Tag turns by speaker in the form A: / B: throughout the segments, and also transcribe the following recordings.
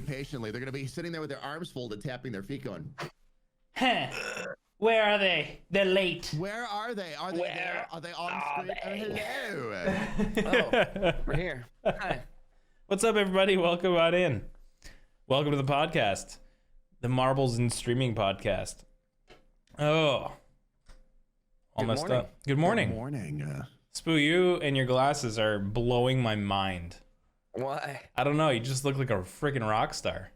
A: patiently. They're gonna be sitting there with their arms folded, tapping their feet, going,
B: Huh. Where are they? They're late.
A: "Where are they? Are they there? Are they on screen? Hello."
C: Oh, we're here. Hi.
B: What's up, everybody? Welcome on in. Welcome to the podcast, the Marbles and Streaming podcast. Oh, all
C: Good
B: messed
C: morning.
B: up. Good morning.
A: Good morning.
B: Spooo, you and your glasses are blowing my mind.
C: Why?
B: I don't know. You just look like a freaking rock star.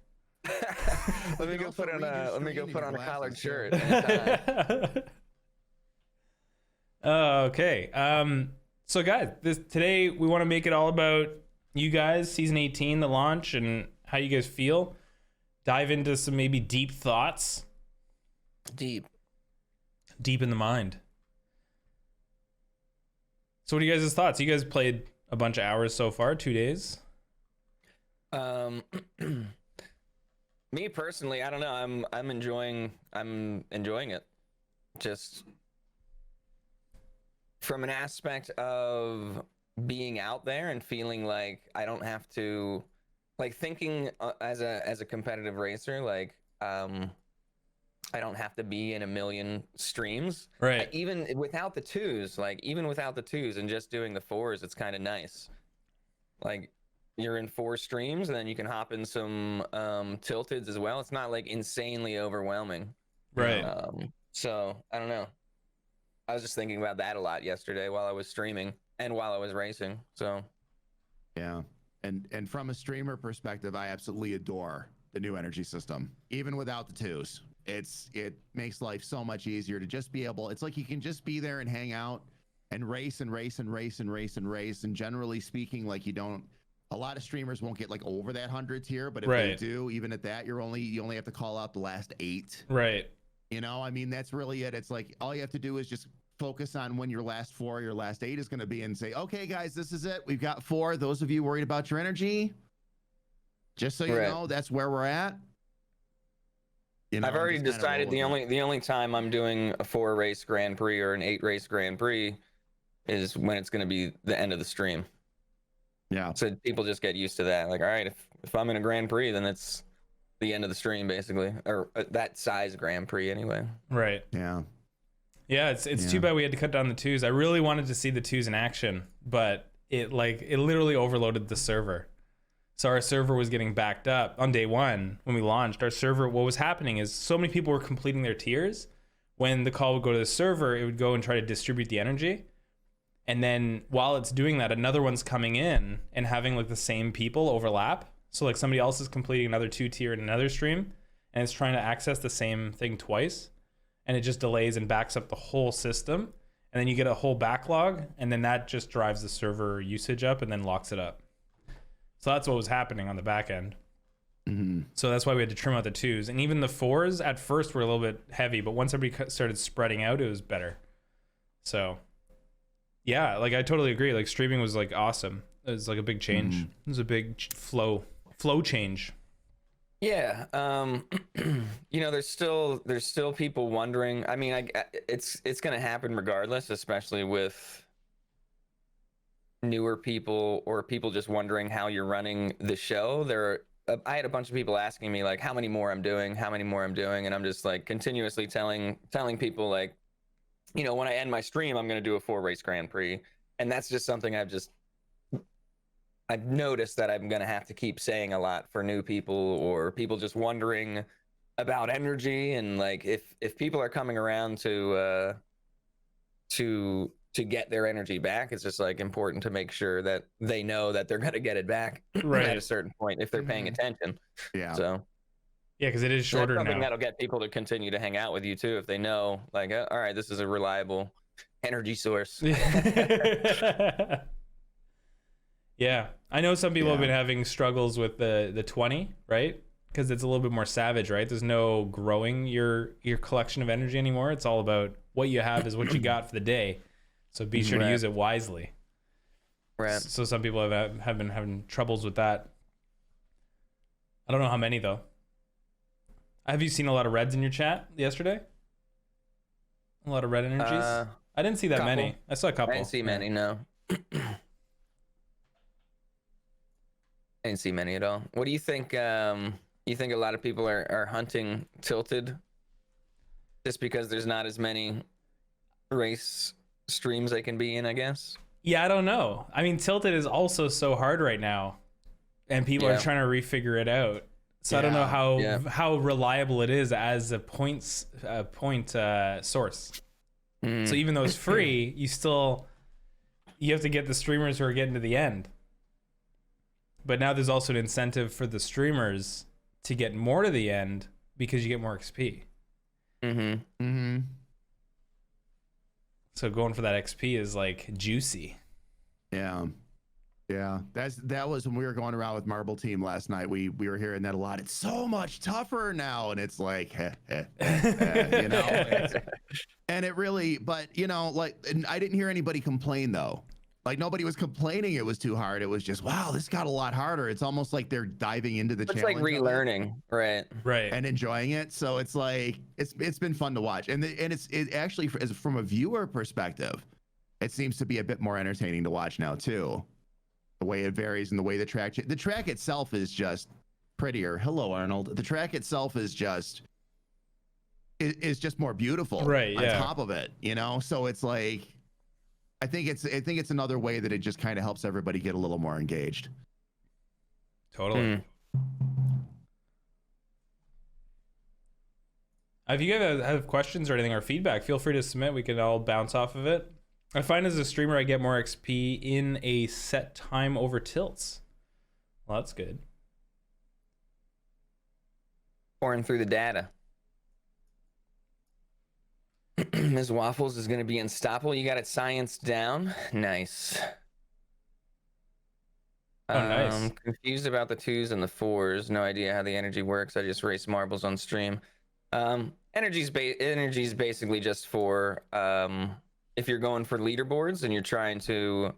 C: Let me
A: can
C: go
A: also
C: put on
A: read your
C: a
A: screen in your
C: a collared
A: glasses,
C: shirt.
A: too.
C: And
B: Okay. So guys, today we want to make it all about you guys, season 18, the launch, and how you guys feel. Dive into some maybe deep thoughts,
C: deep.
B: deep in the mind. So what are you guys' thoughts? You guys played a bunch of hours so far, 2 days.
C: Me personally, I don't know. I'm enjoying it. Just from an aspect of being out there and feeling like I don't have to, like, thinking as a competitive racer, like I don't have to be in a million streams.
B: Right.
C: Even without the twos, and just doing the fours, it's kind of nice. Like, you're in 4 streams and then you can hop in some tilteds as well. It's not like insanely overwhelming.
B: Right.
C: So I don't know. I was just thinking about that a lot yesterday while I was streaming and while I was racing. So
A: Yeah, and from a streamer perspective, I absolutely adore the new energy system. Even without the twos, it makes life so much easier to just be able. It's like you can just be there and hang out and race and race and race and race and race. And generally speaking, like, you don't. A lot of streamers won't get like over that 100 tier, but if they
B: Right.
A: do, even at that, you only have to call out the last 8.
B: Right.
A: You know, I mean, that's really it. It's like all you have to do is just focus on when your last 4, your last 8 is going to be, and say, okay, guys, this is it. We've got 4. Those of you worried about your energy, just so you
C: Right.
A: know, that's where we're at. You know,
C: I've already
A: just kinda
C: decided
A: roll with
C: the only time I'm doing a 4 race Grand Prix or an 8 race Grand Prix is when it's going to be the end of the stream.
A: it. Yeah.
C: So people just get used to that. Like, all right, if I'm in a Grand Prix, then it's the end of the stream, basically, or that size Grand Prix anyway.
B: Right.
A: Yeah.
B: Yeah, it's
A: Yeah.
B: too bad we had to cut down the twos. I really wanted to see the twos in action, but it literally overloaded the server. So our server was getting backed up on day 1 when we launched. Our server, what was happening is so many people were completing their tiers. When the call would go to the server, it would go and try to distribute the energy. And then while it's doing that, another one's coming in and having like the same people overlap. So like somebody else is completing another 2 tier in another stream and it's trying to access the same thing twice. And it just delays and backs up the whole system. And then you get a whole backlog, and then that just drives the server usage up and then locks it up. So that's what was happening on the back end.
A: Mm-hmm.
B: So that's why we had to trim out the 2s. And even the 4s at first were a little bit heavy, but once everybody started spreading out, it was better. So yeah, like I totally agree. Like streaming was like awesome. It was like a big change.
A: Mhm.
B: It was a big flow change.
C: Yeah, you know, there's still people wondering. I mean, it's gonna happen regardless, especially with newer people or people just wondering how you're running the show. I had a bunch of people asking me like how many more I'm doing, and I'm just like continuously telling people, like, you know, when I end my stream, I'm gonna do a 4 race Grand Prix, and that's just something I've noticed that I'm going to have to keep saying a lot for new people or people just wondering about energy. And like, if people are coming around to get their energy back, it's just like important to make sure that they know that they're going to get it back
B: Right.
C: at a certain point if they're paying attention.
A: Yeah.
C: So
B: Yeah, because it is shorter
C: that's something
B: now.
C: that'll get people to continue to hang out with you too, if they know, like, all right, this is a reliable energy source.
B: Yeah, I know some people have
A: Yeah.
B: been having struggles with the 20, right? Because it's a little bit more savage, right? There's no growing your collection of energy anymore. It's all about what you have is what you got for the day. So be sure to
C: Right.
B: use it wisely.
C: Right.
B: So some people have been having troubles with that. I don't know how many though. Have you seen a lot of reds in your chat yesterday? A lot of red energies? I didn't see that
C: couple.
B: many. I saw a couple.
C: I didn't see many, no. I didn't see many at all. What do you think? You think a lot of people are hunting Tilted just because there's not as many race streams they can be in, I guess?
B: Yeah, I don't know. I mean, Tilted is also so hard right now, and people are trying to refigure it out. So I don't know how reliable it is as a point source. So even though it's free, you have to get the streamers who are getting to the end. But now there's also an incentive for the streamers to get more to the end because you get more XP. So going for that XP is like juicy.
A: Yeah. That was when we were going around with Marble Team last night. We were hearing that a lot. It's so much tougher now, and it's like, you know. And it really, but you know, like, and I didn't hear anybody complain though. Like nobody was complaining it was too hard. It was just, wow, this got a lot harder. It's almost like they're diving into the challenge.
C: It's like relearning, right?
A: And enjoying it. So it's like it's been fun to watch, and it actually, as from a viewer perspective, it seems to be a bit more entertaining to watch now too. The way it varies and the way the track itself is just prettier. Hello, Arnold. The track itself is just more beautiful,
B: right?
A: On top of it, you know. So it's like. I think it's another way that it just kind of helps everybody get a little more engaged.
B: Totally. If you guys have questions or anything or feedback, feel free to submit. We can all bounce off of it. I find as a streamer, I get more XP in a set time over tilts. Well, that's good.
C: Pouring through the data. Ms. Waffles is going to be unstoppable. You got it scienced down. Nice.
B: Oh, nice.
C: Confused about the 2s and the 4s. No idea how the energy works. I just race marbles on stream. Energy's basically just for if you're going for leaderboards and you're trying to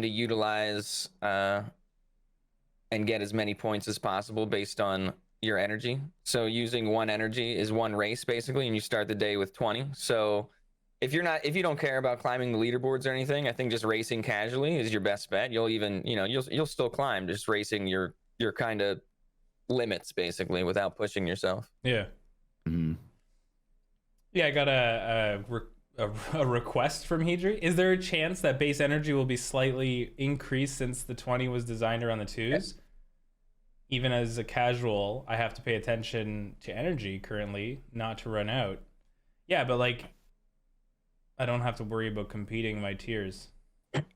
C: utilize and get as many points as possible based on your energy. So using 1 energy is 1 race basically, and you start the day with 20. So if you don't care about climbing the leaderboards or anything, I think just racing casually is your best bet. You'll still climb, just racing your kind of limits basically without pushing yourself.
B: Yeah. Yeah, I got a request from Hedry. Is there a chance that base energy will be slightly increased since the 20 was designed around the 2s? Even as a casual, I have to pay attention to energy currently, not to run out. Yeah, but like, I don't have to worry about competing my tiers.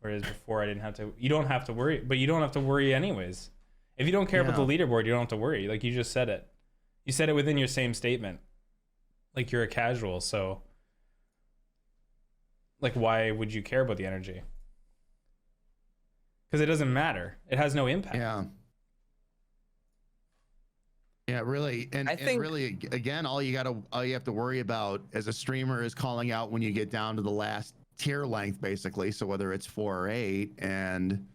B: Whereas before I didn't have to. You don't have to worry, but you don't have to worry anyways. If you don't care about the leaderboard, you don't have to worry. Like you just said it. You said it within your same statement. Like you're a casual, so like why would you care about the energy? Because it doesn't matter. It has no impact.
A: Yeah, really, and really, again, all you have to worry about as a streamer is calling out when you get down to the last tier length, basically. So whether it's 4 or 8, and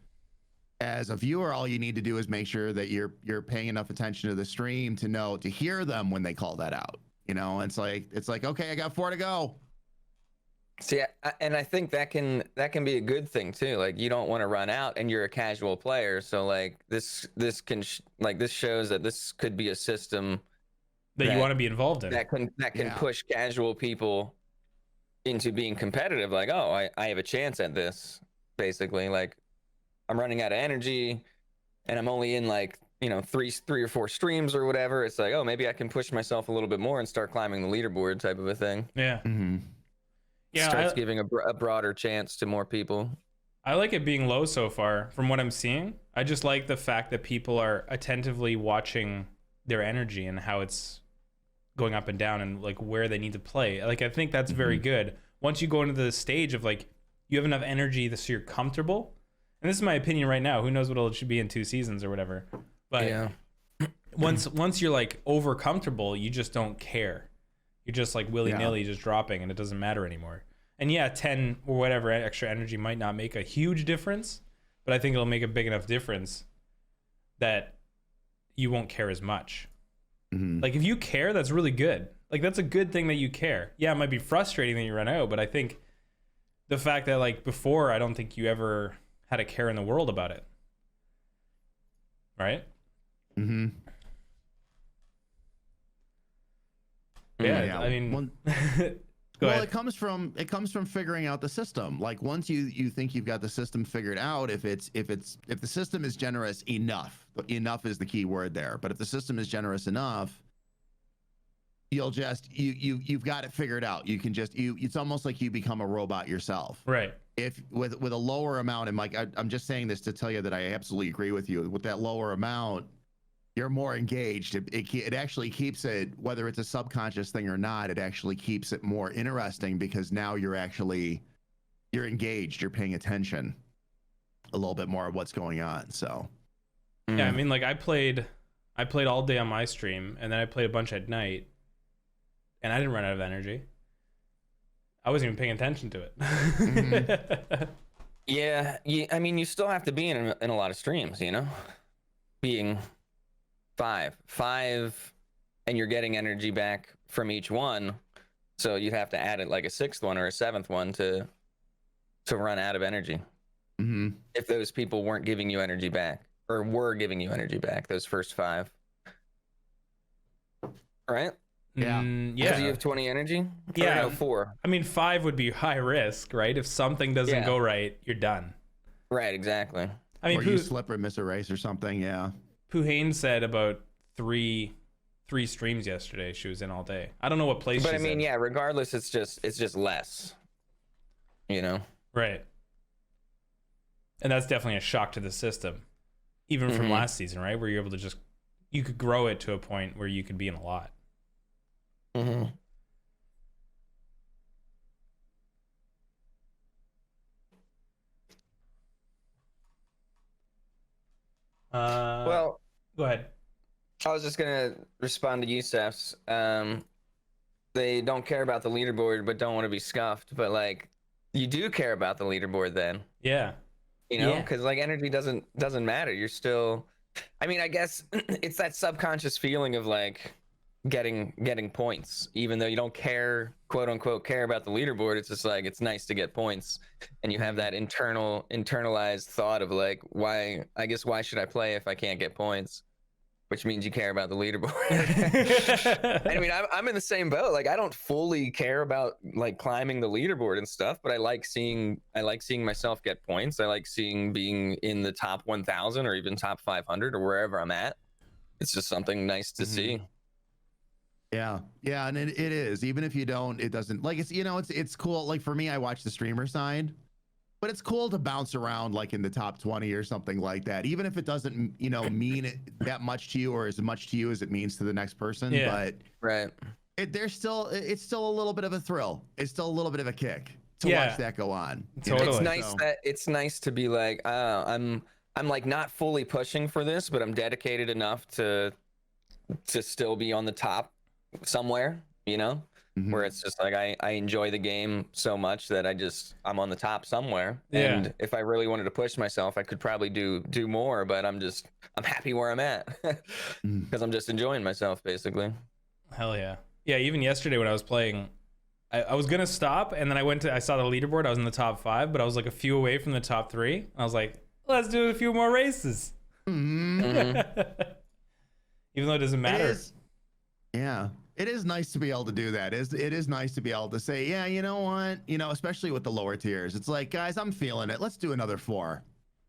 A: as a viewer, all you need to do is make sure that you're paying enough attention to the stream to hear them when they call that out. You know, it's like okay, I got 4 to go.
C: See, and I think that can be a good thing too. Like you don't want to run out, and you're a casual player, so like this shows that this could be a system
B: that you want to be involved in.
C: That can push casual people into being competitive. Like, oh, I have a chance at this. Basically, like I'm running out of energy, and I'm only in like 3 or 4 streams or whatever. It's like, oh, maybe I can push myself a little bit more and start climbing the leaderboard type of a thing.
B: Yeah. Yeah,
C: starts giving a broader chance to more people.
B: I like it being low so far from what I'm seeing. I just like the fact that people are attentively watching their energy and how it's going up and down and like where they need to play. Like I think that's very good. Once you go into the stage of like you have enough energy so you're comfortable. And this is my opinion right now. Who knows what it should be in 2 seasons or whatever. But once you're like over comfortable, you just don't care. You're just like willy-nilly just dropping and it doesn't matter anymore. And yeah, 10 or whatever extra energy might not make a huge difference, but I think it'll make a big enough difference that you won't care as much. Like if you care, that's really good. Like that's a good thing that you care. Yeah, it might be frustrating that you run out, but I think the fact that like before, I don't think you ever had a care in the world about it. right?
A: Mm-hmm.
B: Yeah,
A: Yeah,
B: I mean,
A: one-
B: go
A: well,
B: ahead.
A: it comes from figuring out the system. Like once you think you've got the system figured out, if the system is generous enough, enough is the key word there. But if the system is generous enough, you'll just you've got it figured out. You can just it's almost like you become a robot yourself.
B: Right.
A: If with a lower amount, and Mike, I'm just saying this to tell you that I absolutely agree with you. With that lower amount, you're more engaged. It actually keeps it, whether it's a subconscious thing or not, it actually keeps it more interesting because now you're engaged, you're paying attention a little bit more of what's going on. So
B: Yeah, I mean, like I played all day on my stream, and then I played a bunch at night, and I didn't run out of energy. I wasn't even paying attention to it.
C: Mm-hmm. Yeah, I mean, you still have to be in a lot of streams, you know, being five, and you're getting energy back from each one, so you'd have to add it like a sixth one or a seventh one to run out of energy.
A: mm-hmm.
C: If those people weren't giving you energy back, or were giving you energy back, those first 5, right?
A: Yeah.
B: Yeah.
C: Do you have 20 energy?
B: Yeah.
C: Or no, 4.
B: I mean, 5 would be high risk, right? If something doesn't go right, you're done.
C: Right, exactly.
B: I mean,
A: or you slip or miss a race or something. Yeah.
B: Puhane said about three streams yesterday. She was in all day. I don't know what place.
C: But I
B: she's
C: mean,
B: in.
C: yeah. Regardless, it's just less. You know.
B: Right. And that's definitely a shock to the system, even from last season, right? Where you're able to you could grow it to a point where you could be in a lot.
C: Mm-hmm. Well,
B: go ahead.
C: I was just gonna respond to Yusef's. They don't care about the leaderboard, but don't want to be scuffed. But like, you do care about the leaderboard, then.
B: Yeah.
C: You know,
B: Yeah.
C: because like energy doesn't matter. You're still. I mean, I guess it's that subconscious feeling of like getting points, even though you don't care, quote unquote, care about the leaderboard. It's just like it's nice to get points, and you have that internalized thought of like, why should I play if I can't get points? Which means you care about the leaderboard. I mean, I'm in the same boat. Like, I don't fully care about like climbing the leaderboard and stuff, but I like seeing myself get points. I like being in the top 1,000 or even top 500 or wherever I'm at. It's just something nice to see.
A: Yeah, and it is. Even if you don't, it doesn't, like, it's cool. Like for me, I watch the streamer side, but it's cool to bounce around like in the top 20 or something like that, even if it doesn't, mean it that much to you or as much to you as it means to the next person.
B: Yeah.
A: But
C: Right.
A: it's still a little bit of a thrill. It's still a little bit of a kick to
B: Yeah.
A: watch that go on.
B: Totally.
C: It's nice to be like, I'm like not fully pushing for this, but I'm dedicated enough to still be on the top somewhere, where it's just like I enjoy the game so much that I'm on the top somewhere.
B: Yeah.
C: And if I really wanted to push myself, I could probably do more, but I'm happy where I'm at because I'm just enjoying myself basically.
B: Hell yeah. Yeah, even yesterday when I was playing, I was gonna stop, and then I saw the leaderboard. I was in the top 5, but I was like a few away from the top 3. I was like, let's do a few more races. Even though it doesn't matter.
A: It is nice to be able to do that. It is nice to be able to say, yeah, you know what, especially with the lower tiers, it's like, guys, I'm feeling it. Let's do another 4.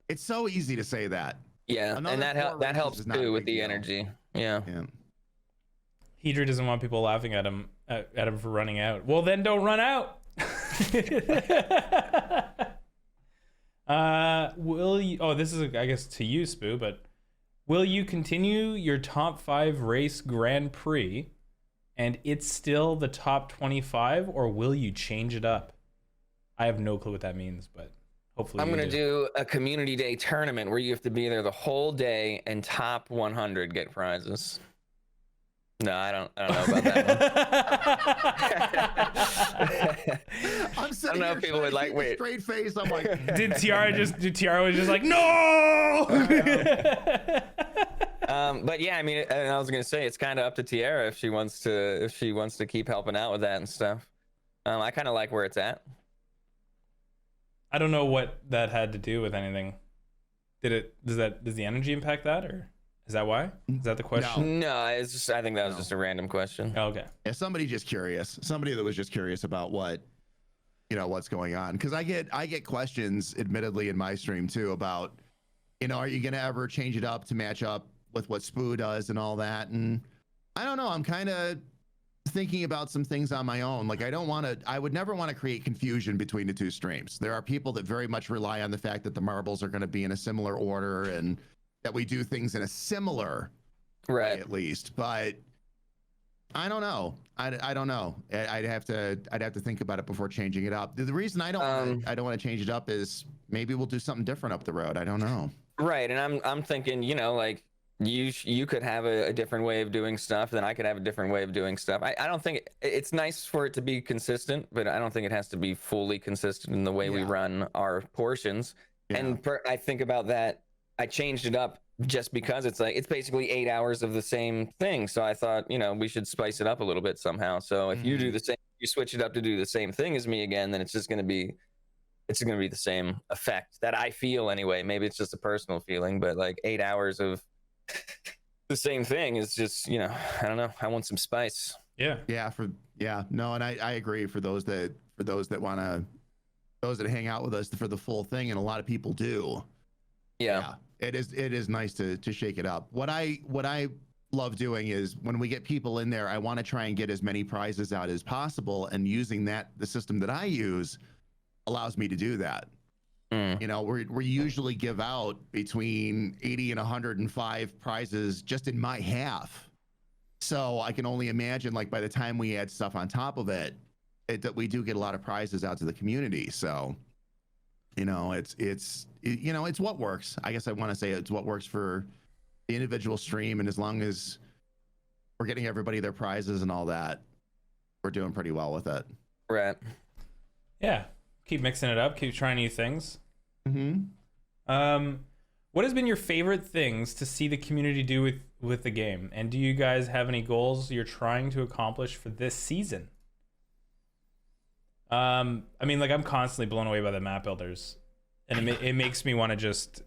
A: It's so easy to say that.
C: Yeah,
A: Another
C: and that helps too with the energy. Yeah.
B: Hedra doesn't want people laughing at him for running out. Well, then don't run out. Will you? Oh, this is I guess to you, Spooo. But will you continue your top 5 race Grand Prix, and it's still the top 25, or will you change it up? I have no clue what that means, but hopefully
C: I'm
B: you
C: gonna do a community day tournament where you have to be there the whole day, and top 100 get prizes. No, I don't know about that one.
A: I'm sitting
C: I don't know
A: here
C: if people
A: trying
C: would
A: to
C: like
A: keep a
C: wait.
A: straight face. I'm like,
B: Did Tiara was just like, no?
C: But yeah, I mean, and I was gonna say it's kind of up to Tiara if she wants to keep helping out with that and stuff. I kind of like where it's at.
B: I don't know what that had to do with anything. Does the energy impact that, or? Is that why? Is that the question?
C: No, it's just I think that was just a random question.
B: Oh, okay.
A: Yeah, somebody just curious. Somebody that was just curious about what, what's going on. Because I get questions, admittedly, in my stream too about, are you gonna ever change it up to match up with what Spooo does and all that? And I don't know. I'm kind of thinking about some things on my own. Like I would never want to create confusion between the two streams. There are people that very much rely on the fact that the marbles are going to be in a similar order and that we do things in a similar way at least. But I don't know. I don't know. I'd have to think about it before changing it up. The reason I don't want to change it up is maybe we'll do something different up the road. I don't know.
C: Right, and I'm thinking, like you could have a different way of doing stuff, then I could have a different way of doing stuff. I don't think it's nice for it to be consistent, but I don't think it has to be fully consistent in the way we run our portions. Yeah. And I think about that. I changed it up just because it's basically 8 hours of the same thing. So I thought, we should spice it up a little bit somehow. So if you do the same, you switch it up to do the same thing as me again, then it's just going to be the same effect that I feel anyway. Maybe it's just a personal feeling, but like 8 hours of the same thing is just, I don't know. I want some spice.
B: Yeah.
A: No, and I agree for those that hang out with us for the full thing, and a lot of people do. Yeah. It is nice to shake it up. What I love doing is when we get people in there, I want to try and get as many prizes out as possible, and using the system that I use allows me to do that. We usually give out between 80 and 105 prizes just in my half. So I can only imagine, like, by the time we add stuff on top of it, that we do get a lot of prizes out to the community. So, it's what works. I guess I want to say it's what works for the individual stream. And as long as we're getting everybody their prizes and all that, we're doing pretty well with it.
C: Right.
B: Yeah. Keep mixing it up. Keep trying new things.
A: Mm-hmm.
B: What has been your favorite things to see the community do with the game? And do you guys have any goals you're trying to accomplish for this season? I'm constantly blown away by the map builders, and it makes me want to just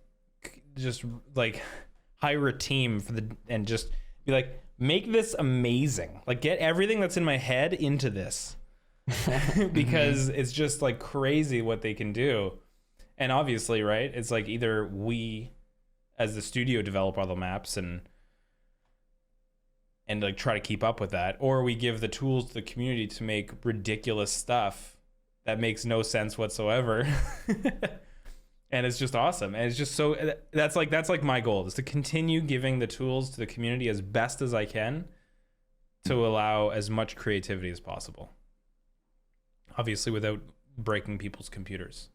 B: like hire a team and just be like, make this amazing. Like, get everything that's in my head into this. Because it's just like crazy what they can do. And obviously, right, it's like either we as the studio develop all the maps and like try to keep up with that, or we give the tools to the community to make ridiculous stuff that makes no sense whatsoever. And it's just awesome. And it's just so that's like my goal is to continue giving the tools to the community as best as I can to allow as much creativity as possible. Obviously, without breaking people's computers.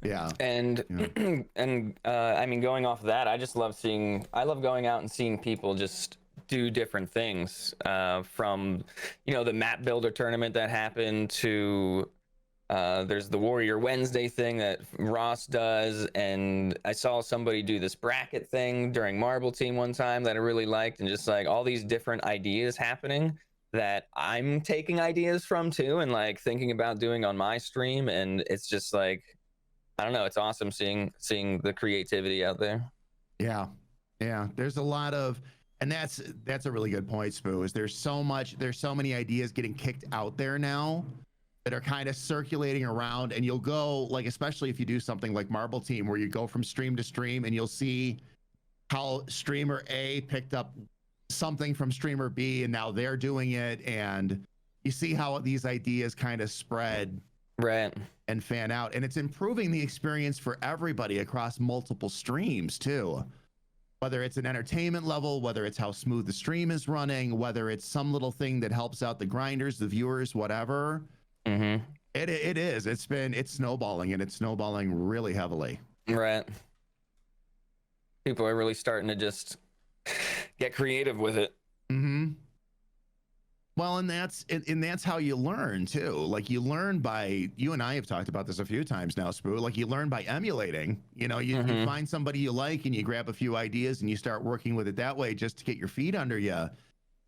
A: Yeah.
C: And going off of that, I love going out and seeing people just do different things, from, the map builder tournament that happened to, there's the Warrior Wednesday thing that Ross does. And I saw somebody do this bracket thing during Marble Team one time that I really liked, and just like all these different ideas happening that I'm taking ideas from too, and like thinking about doing on my stream. And it's just like, I don't know, it's awesome seeing the creativity out there.
A: Yeah. There's a lot of, and that's a really good point, Spooo, is there's so many ideas getting kicked out there now that are kind of circulating around, and you'll go, like, especially if you do something like Marble Team, where you go from stream to stream and you'll see how streamer A picked up something from streamer B and now they're doing it, and you see how these ideas kind of spread and fan out, and it's improving the experience for everybody across multiple streams too, whether it's an entertainment level, whether it's how smooth the stream is running, whether it's some little thing that helps out the grinders, the viewers, whatever. It's snowballing, and it's snowballing really heavily.
C: Right. People are really starting to just get creative with it.
A: Well, and that's how you learn too. Like, you learn by, you and I have talked about this a few times now, Spooo. Like, you learn by emulating. You find somebody you like and you grab a few ideas and you start working with it that way, just to get your feet under you,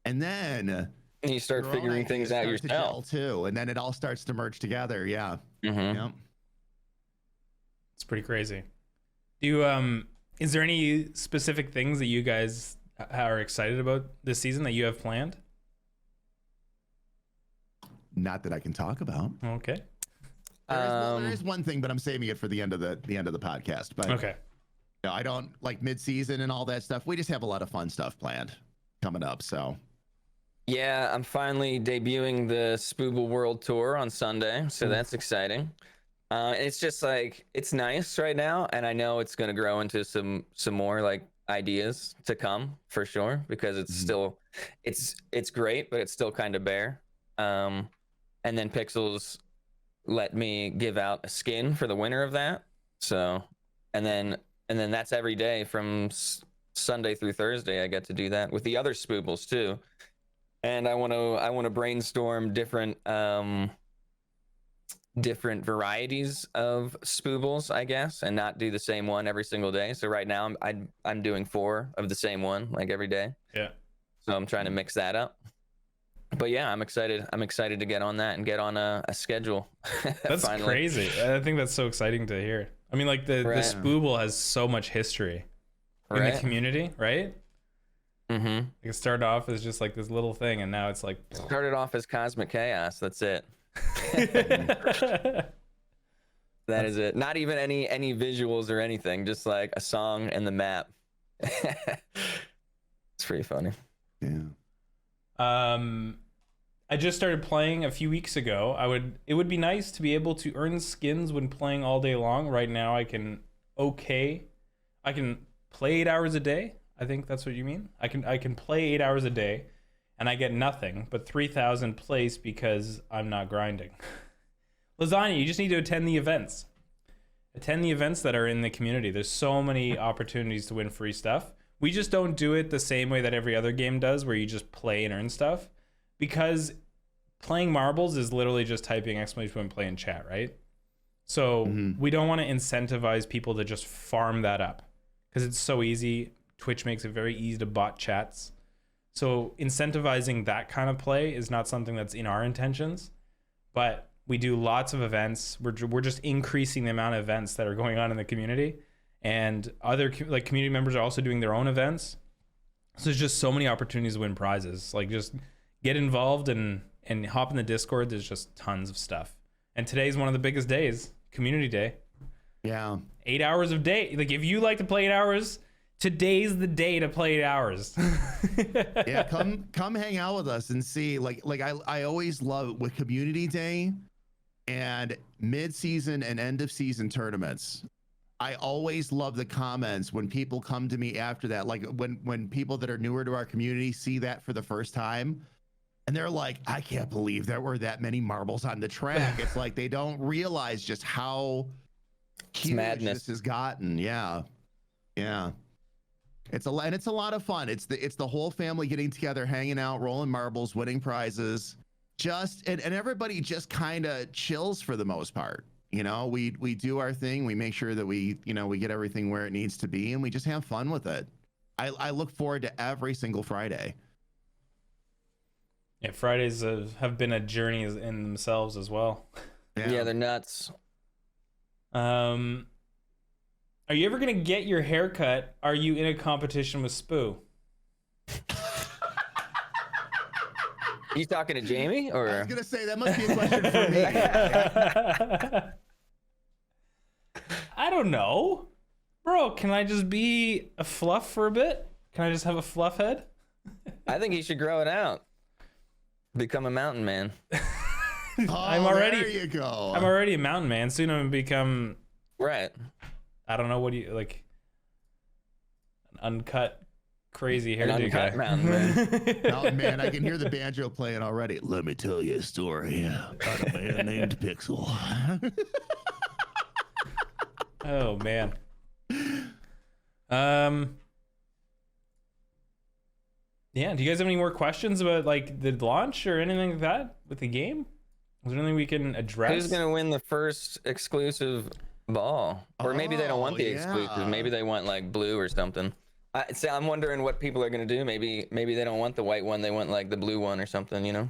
A: and then
C: you start figuring things out yourself
A: too, and then it all starts to merge together. Yeah. Yep.
B: It's pretty crazy. Do you Is there any specific things that you guys are excited about this season that you have planned?
A: Not that I can talk about.
B: Okay.
A: There is one thing, but I'm saving it for the end of the podcast. But
B: Okay.
A: you know, I don't like mid-season and all that stuff. We just have a lot of fun stuff planned coming up. So
C: Yeah, I'm finally debuting the Spooo World Tour on Sunday, so that's exciting. It's just like, it's nice right now, and I know it's going to grow into some more like ideas to come for sure, because it's still it's great, but it's still kind of bare. And then Pixels let me give out a skin for the winner of that. So, and then that's every day from Sunday through Thursday. I get to do that with the other Spoobles too. And I want to brainstorm different varieties of Spoobles, I guess, and not do the same one every single day. So right now I'm doing 4 of the same one like every day.
B: Yeah.
C: So I'm trying to mix that up. But yeah, I'm excited. I'm excited to get on that and get on a schedule.
B: That's crazy. I think that's so exciting to hear. I mean, like the Spooble has so much history in the community, right? Mm-hmm. It started off as just like this little thing, and now it's like
C: started off as Cosmic Chaos. That's it. That is it. Not even any visuals or anything. Just like a song and the map. It's pretty funny.
A: yeah.
B: I just started playing a few weeks ago. It would be nice to be able to earn skins when playing all day long. Right now I can play 8 hours a day. I think that's what you mean. I can play 8 hours a day and I get nothing but 3,000 place because I'm not grinding. Lasagna, you just need to attend the events. Attend the events that are in the community. There's so many opportunities to win free stuff. We just don't do it the same way that every other game does, where you just play and earn stuff. Because playing marbles is literally just typing ! play in chat, right? So we don't want to incentivize people to just farm that up because it's so easy. Twitch makes it very easy to bot chats. So incentivizing that kind of play is not something that's in our intentions, but we do lots of events. We're just increasing the amount of events that are going on in the community, and other like community members are also doing their own events. So there's just so many opportunities to win prizes. Like just get involved and hop in the Discord. There's just tons of stuff. And today's one of the biggest days, community day.
A: Yeah. 8
B: hours of day. Like if you like to play 8 hours, today's the day to play 8 hours.
A: Yeah, come hang out with us and see. Like I always love with community day and mid-season and end of season tournaments. I always love the comments when people come to me after that. Like when people that are newer to our community see that for the first time, and they're like, I can't believe there were that many marbles on the track. It's like they don't realize just how huge this has gotten. Yeah. It's a lot of fun. It's the whole family getting together, hanging out, rolling marbles, winning prizes. And everybody just kind of chills for the most part. You know, we do our thing. We make sure that we get everything where it needs to be, and we just have fun with it. I look forward to every single Friday.
B: Yeah, Fridays have been a journey in themselves as well.
C: Yeah, they're nuts.
B: Are you ever gonna get your hair cut? Are you in a competition with Spooo?
C: You talking to Jamie, or?
A: I was gonna say that must be a question for me.
B: I don't know, bro. Can I just be a fluff for a bit? Can I just have a fluff head?
C: I think he should grow it out. Become a mountain man.
A: There you go.
B: I'm already a mountain man. Soon I'm gonna become.
C: Right.
B: I don't know, what do you like? An uncut, crazy hairdo guy.
C: Mountain man.
A: Mountain man, I can hear the banjo playing already. Let me tell you a story about a man named Pixel.
B: Oh man. Yeah, do you guys have any more questions about like the launch or anything like that with the game? Is there anything we can address?
C: Who's gonna win the first exclusive ball? Or maybe they don't want the exclusive. Maybe they want like blue or something. I'm wondering what people are gonna do. Maybe they don't want the white one. They want like the blue one or something. You know?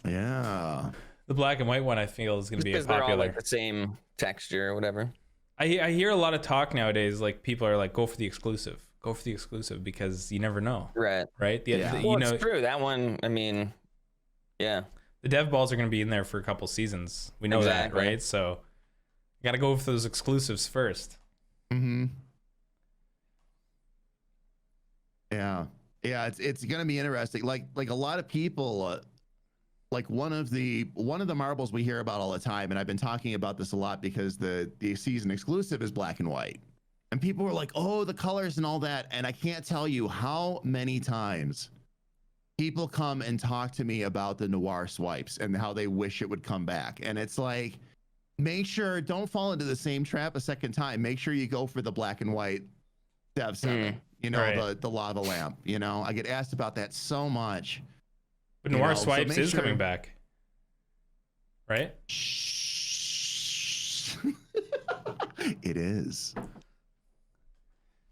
A: Yeah.
B: The black and white one I feel is gonna be
C: because
B: popular.
C: they're all like the same texture or whatever.
B: I hear a lot of talk nowadays. Like people are like, go for the exclusive, because you never know.
C: Right.
B: You
C: Well,
B: know,
C: it's true. That one, I mean, yeah.
B: the dev balls are going to be in there for a couple seasons. We know that, right? So you got to go for those exclusives first.
A: Mm-hmm. Yeah. Yeah, it's gonna be interesting. Like a lot of people, like one of the marbles we hear about all the time, and I've been talking about this a lot because the season exclusive is black and white, and people were like, "Oh, the colors and all that," and I can't tell you how many times people come and talk to me about the noir swipes and how they wish it would come back, and it's like, make sure don't fall into the same trap a second time. Make sure you go for the black and white Dev 7. You know,
B: Right.
A: the lava lamp. You know, I get asked about that so much.
B: But
A: You
B: Noir
A: know, so
B: Swipes
A: make
B: is
A: sure-
B: coming back, right?
A: Shh. It is.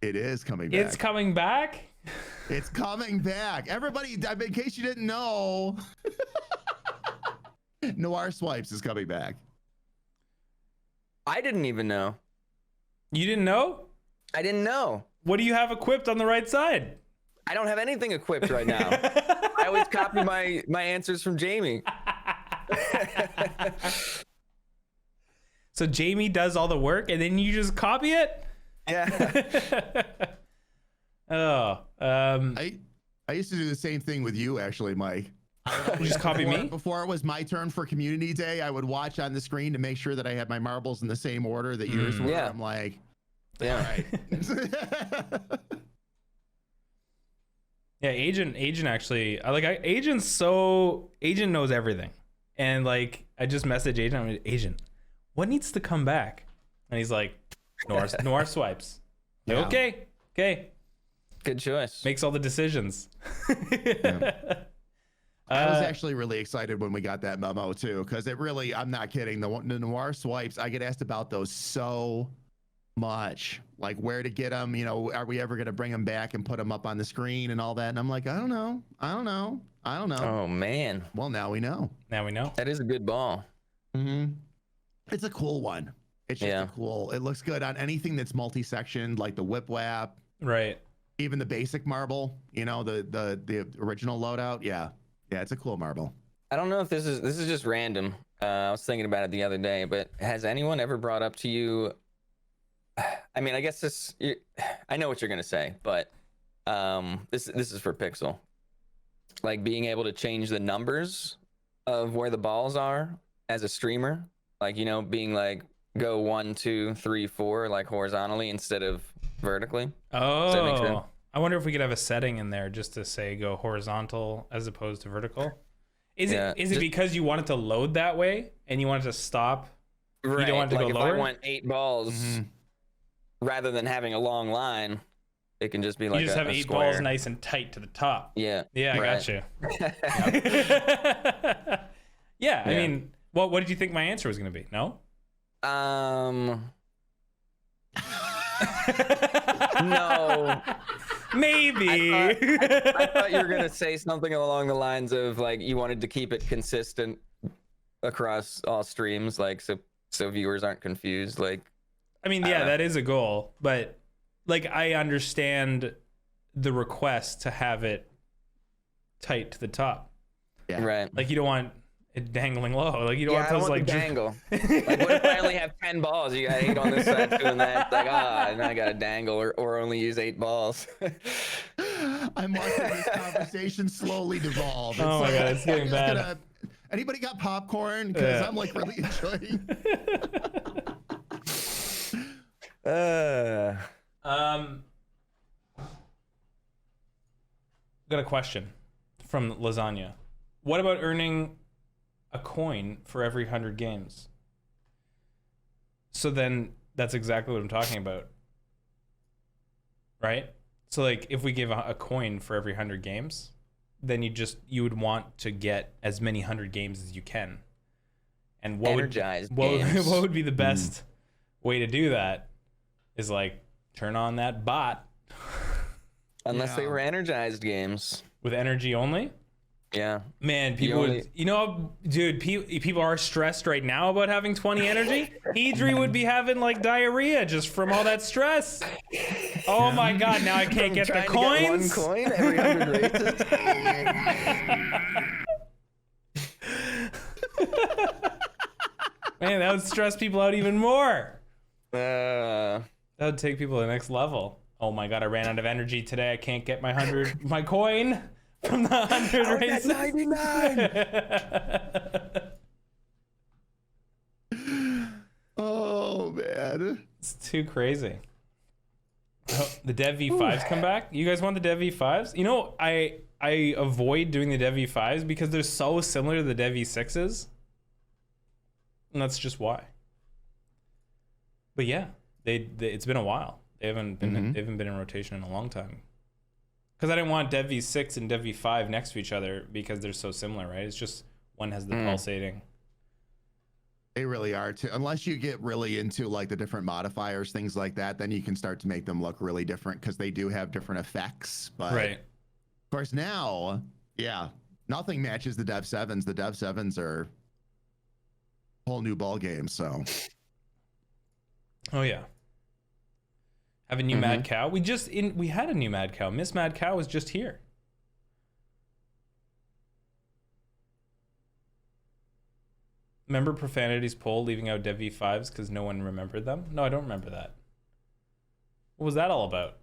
A: It is coming back.
B: It's coming back.
A: It's coming back. Everybody, in case you didn't know, Noir Swipes is coming back.
C: I didn't even know.
B: You didn't know?
C: I didn't know.
B: What do you have equipped on the right side?
C: I don't have anything equipped right now. I always copy my answers from Jamie.
B: So Jamie does all the work and then you just copy it?
C: Yeah.
B: Oh,
A: I used to do the same thing with you, actually, Mike.
B: you just copy me?
A: Before it was my turn for community day, I would watch on the screen to make sure that I had my marbles in the same order that yours were.
C: Yeah.
A: I'm like,
C: Yeah.
A: all right.
B: Yeah, Agent actually, Agent knows everything. And like, I just messaged Agent, I'm like, Agent, what needs to come back? And he's like, Noir Swipes. Like,
A: Yeah.
B: okay.
C: Good choice.
B: Makes all the decisions.
A: I was actually really excited when we got that memo too, because it really, I'm not kidding. The Noir Swipes, I get asked about those so much, like where to get them. You know, are we ever going to bring them back and put them up on the screen and all that? And I'm like, I don't know.
C: Oh man,
A: Well, now we know.
B: Now we know.
C: that is a good ball.
A: Mm-hmm. It's a cool one. It's just
C: Yeah.
A: a cool. It looks good on anything that's multi-sectioned, like the whip whap,
B: Right.
A: even the basic marble. You know, the original loadout. Yeah, it's a cool marble.
C: I don't know if this is just random. I was thinking about it the other day, but has anyone ever brought up to you? I mean, I guess I know what you're gonna say, but this is for Pixel. Like being able to change the numbers of where the balls are as a streamer, like, you know, being like go 1, 2, 3, 4, like horizontally instead of vertically. Does that make sense?
B: Oh, I wonder if we could have a setting in there just to say go horizontal as opposed to vertical. Is
C: Yeah,
B: it because you want it to load that way and you want it to stop?
C: Right.
B: You don't want it to
C: like
B: go
C: if
B: lower?
C: I want 8 balls, rather than having a long line, it can just be like
B: You just have
C: a
B: 8
C: square.
B: balls nice and tight to the top.
C: Yeah.
B: Yeah, I
C: right.
B: got you. Yeah, I mean, what did you think my answer was going to be? No?
C: No.
B: Maybe.
C: I thought you were gonna say something along the lines of like you wanted to keep it consistent across all streams, like so viewers aren't confused. Like,
B: I mean, yeah, that is a goal, but like I understand the request to have it tight to the top.
A: Yeah.
C: right?
B: Like you don't want it dangling low. Like you don't
C: Yeah,
B: want
C: I don't
B: those
C: want
B: like
C: the dangle. Like, what if I only have 10 balls? You got 8 on this side, 2 on that. It's like, and I got to dangle or only use 8 balls.
A: I'm watching this conversation slowly devolve.
B: Oh my God, it's getting
A: I'm just
B: bad.
A: Anybody got popcorn? Because
B: Yeah.
A: I'm like really enjoying.
B: Got a question from Lasagna. What about earning a coin for every 100 games? So then that's exactly what I'm talking about. Right? So like if we give a coin for every 100 games, then you would want to get as many 100 games as you can. And what
C: Energized
B: would
C: games.
B: what would be the best way to do that is like turn on that bot
C: Unless they
A: Yeah.
C: were energized games.
B: with energy only?
C: Yeah.
B: Man, people
C: only-
B: would, dude, people are stressed right now about having 20 energy. Idri would be having like diarrhea just from all that stress. Oh my God, now I can't get the
C: Trying to
B: coins.
C: get one coin every 100 races.
B: Man, that would stress people out even more.
C: Uh,
B: That would take people to the next level. Oh my God, I ran out of energy today. I can't get my coin from the 100
C: I got
B: races.
C: 99.
A: Oh man.
B: It's too crazy. Oh, the Dev V5s come back. You guys want the Dev V5s? You know, I avoid doing the Dev V5s because they're so similar to the Dev V6s. And that's just why. But yeah, it's been a while. They haven't been in rotation in a long time. Because I didn't want Dev V6 and Dev V5 next to each other because they're so similar, right? It's just one has the pulsating.
A: They really are too. Unless you get really into like the different modifiers, things like that, then you can start to make them look really different because they do have different effects. But
B: Right.
A: of course now, yeah, nothing matches the Dev 7s. The Dev 7s are a whole new ball game. So
B: Oh yeah. Have a new Mad Cow. We had a new Mad Cow. Miss Mad Cow was just here. Remember Profanity's poll leaving out Dev V5s because no one remembered them? No, I don't remember that. What was that all about?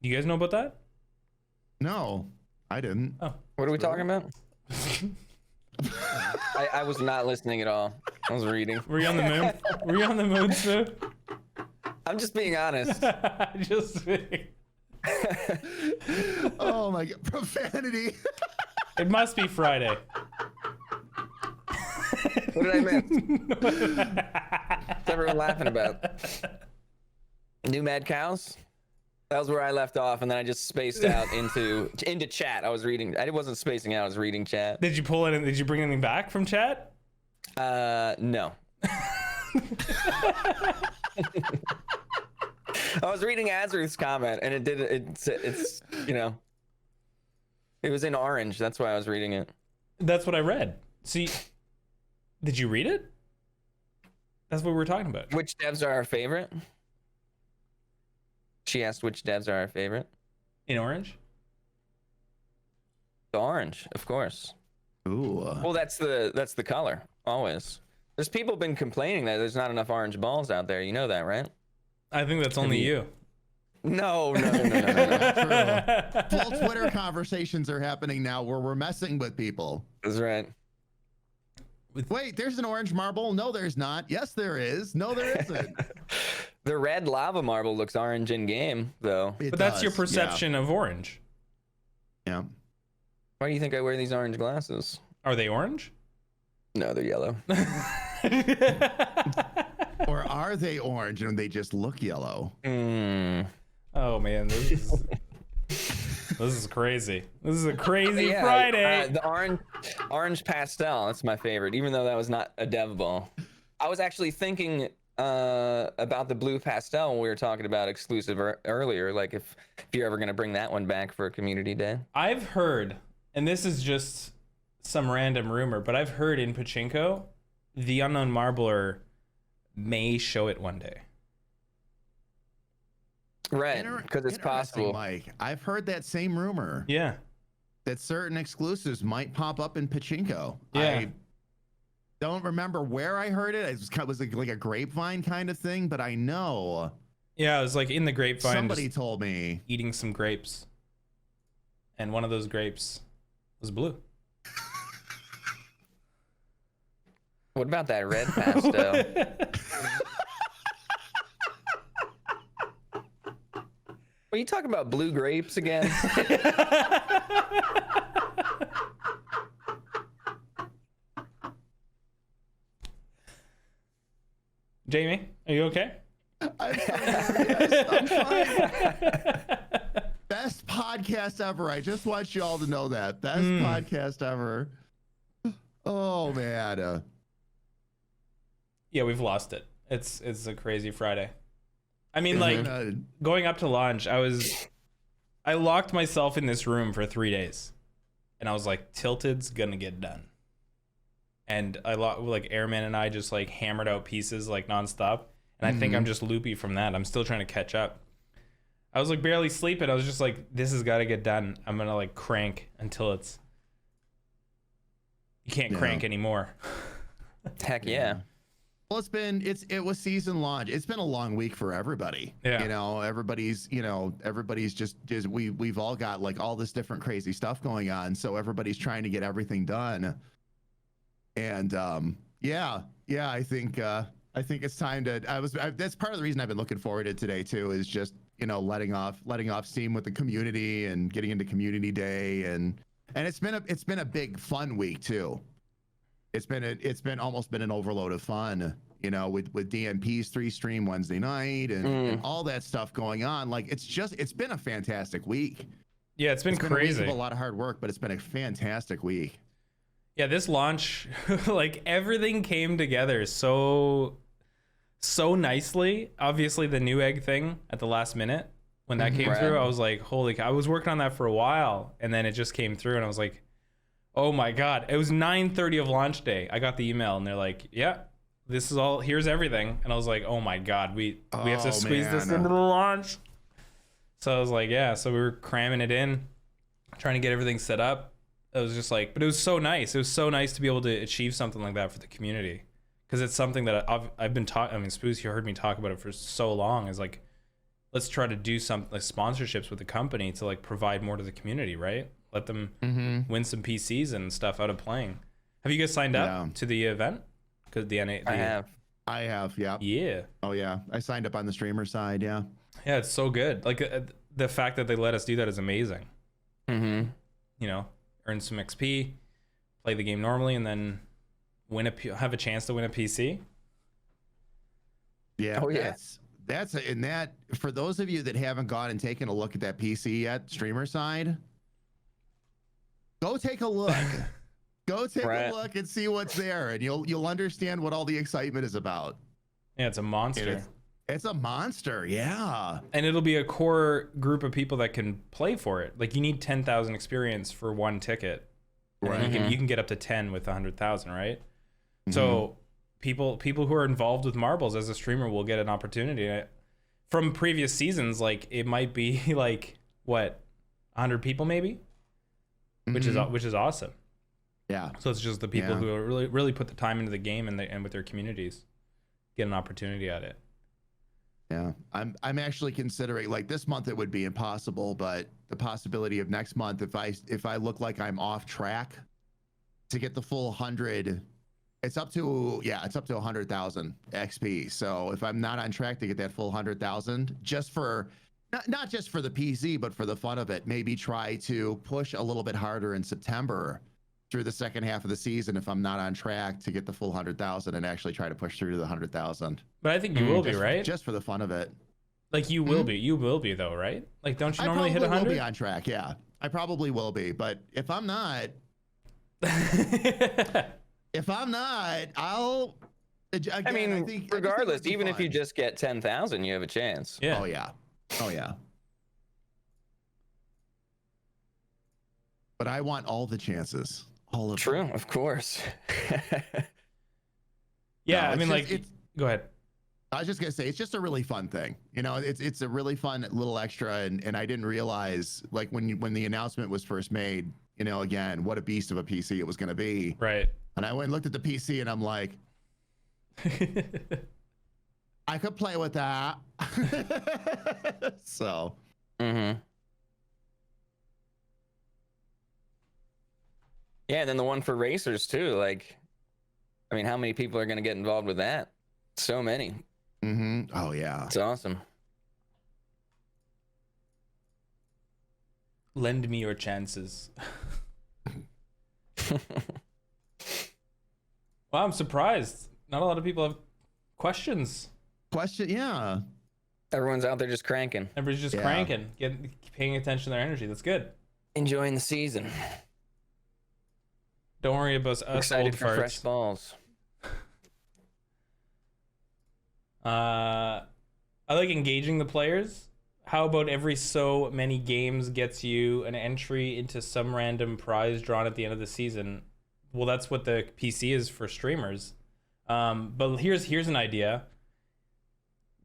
B: Do you guys know about that?
A: no, I didn't.
B: Oh.
C: What are we talking about? I was not listening at all. I was reading.
B: Were you on the moon? Were you on the moon, Spooo?
C: I'm just being honest.
B: Just
A: Oh my God, profanity.
B: It must be Friday.
C: What did I miss? What's everyone laughing about? New Mad Cows? That was where I left off, and then I just spaced out into chat. I was reading. I wasn't spacing out. I was reading chat.
B: Did you pull it in? Did you bring anything back from chat?
C: No. I was reading Azruth's comment, and it's it was in orange. That's why I was reading it.
B: That's what I read. See, did you read it? That's what we were talking about.
C: Which devs are our favorite? She asked which devs are our favorite.
B: In orange?
C: The orange, of course.
A: Ooh.
C: Well, that's the color, always. There's people been complaining that there's not enough orange balls out there. You know that, right?
B: I think that's only you.
C: No.
A: True. Full Twitter conversations are happening now where we're messing with people.
C: That's right.
A: Wait, there's an orange marble. No, there's not. Yes, there is. No, there isn't.
C: The red lava marble looks orange in game, though.
A: It
B: But that's your
A: does,
B: perception of orange.
A: Yeah.
C: Why do you think I wear these orange glasses?
B: Are they orange?
C: No, they're yellow.
A: Or are they orange and they just look yellow?
B: Oh man, this is crazy. This is a crazy Friday.
C: The orange pastel. That's my favorite, even though that was not a dev ball. I was actually thinking about the blue pastel when we were talking about exclusive earlier. Like if you're ever gonna bring that one back for a community day.
B: I've heard, and this is just some random rumor, but I've heard in Pachinko, the Unknown Marbler may show it one day.
C: Right, because it's possible.
A: Mike, I've heard that same rumor.
B: Yeah.
A: That certain exclusives might pop up in Pachinko.
B: Yeah.
A: I don't remember where I heard it. It was like a grapevine kind of thing, but I know.
B: Yeah, it was like in the grapevine.
A: Somebody
B: just
A: told me.
B: eating some grapes. And one of those grapes was blue.
C: What about that red pastel? Are you talking about blue grapes again?
B: Jamie, are you okay?
A: I'm fine. Best podcast ever. I just want you all to know that. Best podcast ever. Oh man.
B: Yeah, we've lost it. It's a crazy Friday. I mean, like going up to launch, I was I locked myself in this room for 3 days, and I was like, Tilted's gonna get done. And like Airman and I just like hammered out pieces like nonstop. And I think I'm just loopy from that. I'm still trying to catch up. I was like barely sleeping. I was just like, this has got to get done. I'm gonna like crank until it's. You can't crank anymore.
C: Heck yeah.
A: Well, it was season launch. It's been a long week for everybody.
B: Yeah.
A: Everybody's just we've all got like all this different crazy stuff going on. So everybody's trying to get everything done. And I think it's time to. That's part of the reason I've been looking forward to today too. Is just letting off steam with the community and getting into community day and it's been a big fun week too. It's been almost been an overload of fun. With DMP's 3 stream Wednesday night and all that stuff going on. Like it's been a fantastic week.
B: Yeah, it's been crazy.
A: A week of a lot of hard work, but it's been a fantastic week.
B: Yeah, this launch, like everything came together so nicely. Obviously, the new egg thing at the last minute when that came through, I was like, holy cow. I was working on that for a while, and then it just came through, and I was like, oh my god. It was 9:30 of launch day. I got the email, and they're like, yeah, this is all. Here's everything, and I was like, oh my god, we have to squeeze this into the launch. So I was like, yeah. So we were cramming it in, trying to get everything set up. It was just like, but it was so nice. It was so nice to be able to achieve something like that for the community. Because it's something that I've been talking, I mean, Spoos, you heard me talk about it for so long. Is like, let's try to do some like sponsorships with the company to like provide more to the community, right? Let them win some PCs and stuff out of playing. Have you guys signed up to the event? Because
C: I have,
A: yeah.
B: Yeah.
A: Oh yeah, I signed up on the streamer side, yeah.
B: Yeah, it's so good. Like the fact that they let us do that is amazing. Earn some XP, play the game normally, and then have a chance to win a PC.
A: Yeah.
C: Oh yeah.
A: That's for those of you that haven't gone and taken a look at that PC yet, streamer side, go take a look. Go take a look and see what's there, and you'll understand what all the excitement is about.
B: Yeah, it's a monster.
A: It's a monster, yeah.
B: And it'll be a core group of people that can play for it. Like you need 10,000 experience for one ticket. Right. You can get up to 10 with 100,000, right? So people who are involved with marbles as a streamer will get an opportunity. From previous seasons, like it might be like what, 100 people maybe, which is awesome.
A: Yeah.
B: So it's just the people who are really put the time into the game and with their communities get an opportunity at it.
A: Yeah, I'm actually considering, like, this month it would be impossible, but the possibility of next month, if I look like I'm off track to get the full 100, it's up to 100,000 XP. So if I'm not on track to get that full 100,000, just for not just for the PC, but for the fun of it, maybe try to push a little bit harder in September through the second half of the season if I'm not on track to get the full 100,000 and actually try to push through to the 100,000.
B: But I think you will be, right?
A: Just for the fun of it.
B: Like you will be. You will be though, right? Like don't you normally hit 100? I will be
A: on track, yeah. I probably will be, but if I'm not I'll again,
C: I mean, regardless, even if you just get 10,000, you have a chance.
B: Yeah.
A: Oh yeah. But I want all the chances. All of them.
C: True, of course.
B: Yeah,
A: no,
B: I mean, go ahead.
A: I was just gonna say it's just a really fun thing. It's a really fun little extra, and I didn't realize, like, when the announcement was first made, again, what a beast of a PC it was gonna be.
B: Right.
A: And I went and looked at the PC, and I'm like, I could play with that. So.
C: Yeah, and then the one for racers too. Like, I mean, how many people are going to get involved with that? So many.
A: Oh yeah.
C: It's awesome.
B: Lend me your chances. Wow, I'm surprised. Not a lot of people have questions.
A: Yeah.
C: Everyone's out there just cranking.
B: Everybody's just cranking, paying attention to their energy. That's good.
C: Enjoying the season.
B: Don't worry about us
C: Excited
B: old
C: for
B: farts.
C: fresh balls.
B: I like engaging the players. how about every so many games gets you an entry into some random prize drawn at the end of the season? Well, that's what the PC is for streamers. But here's an idea.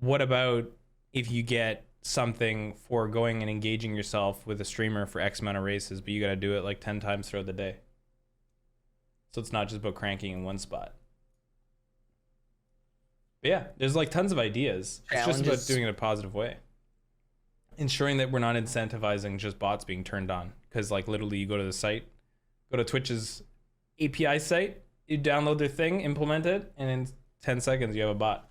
B: What about if you get something for going and engaging yourself with a streamer for X amount of races, but you got to do it like 10 times throughout the day? So it's not just about cranking in one spot. But yeah, there's like tons of ideas. It's just about doing it in a positive way. Ensuring that we're not incentivizing just bots being turned on. Because like literally you go to the site, go to Twitch's API site, you download their thing, implement it, and in 10 seconds you have a bot.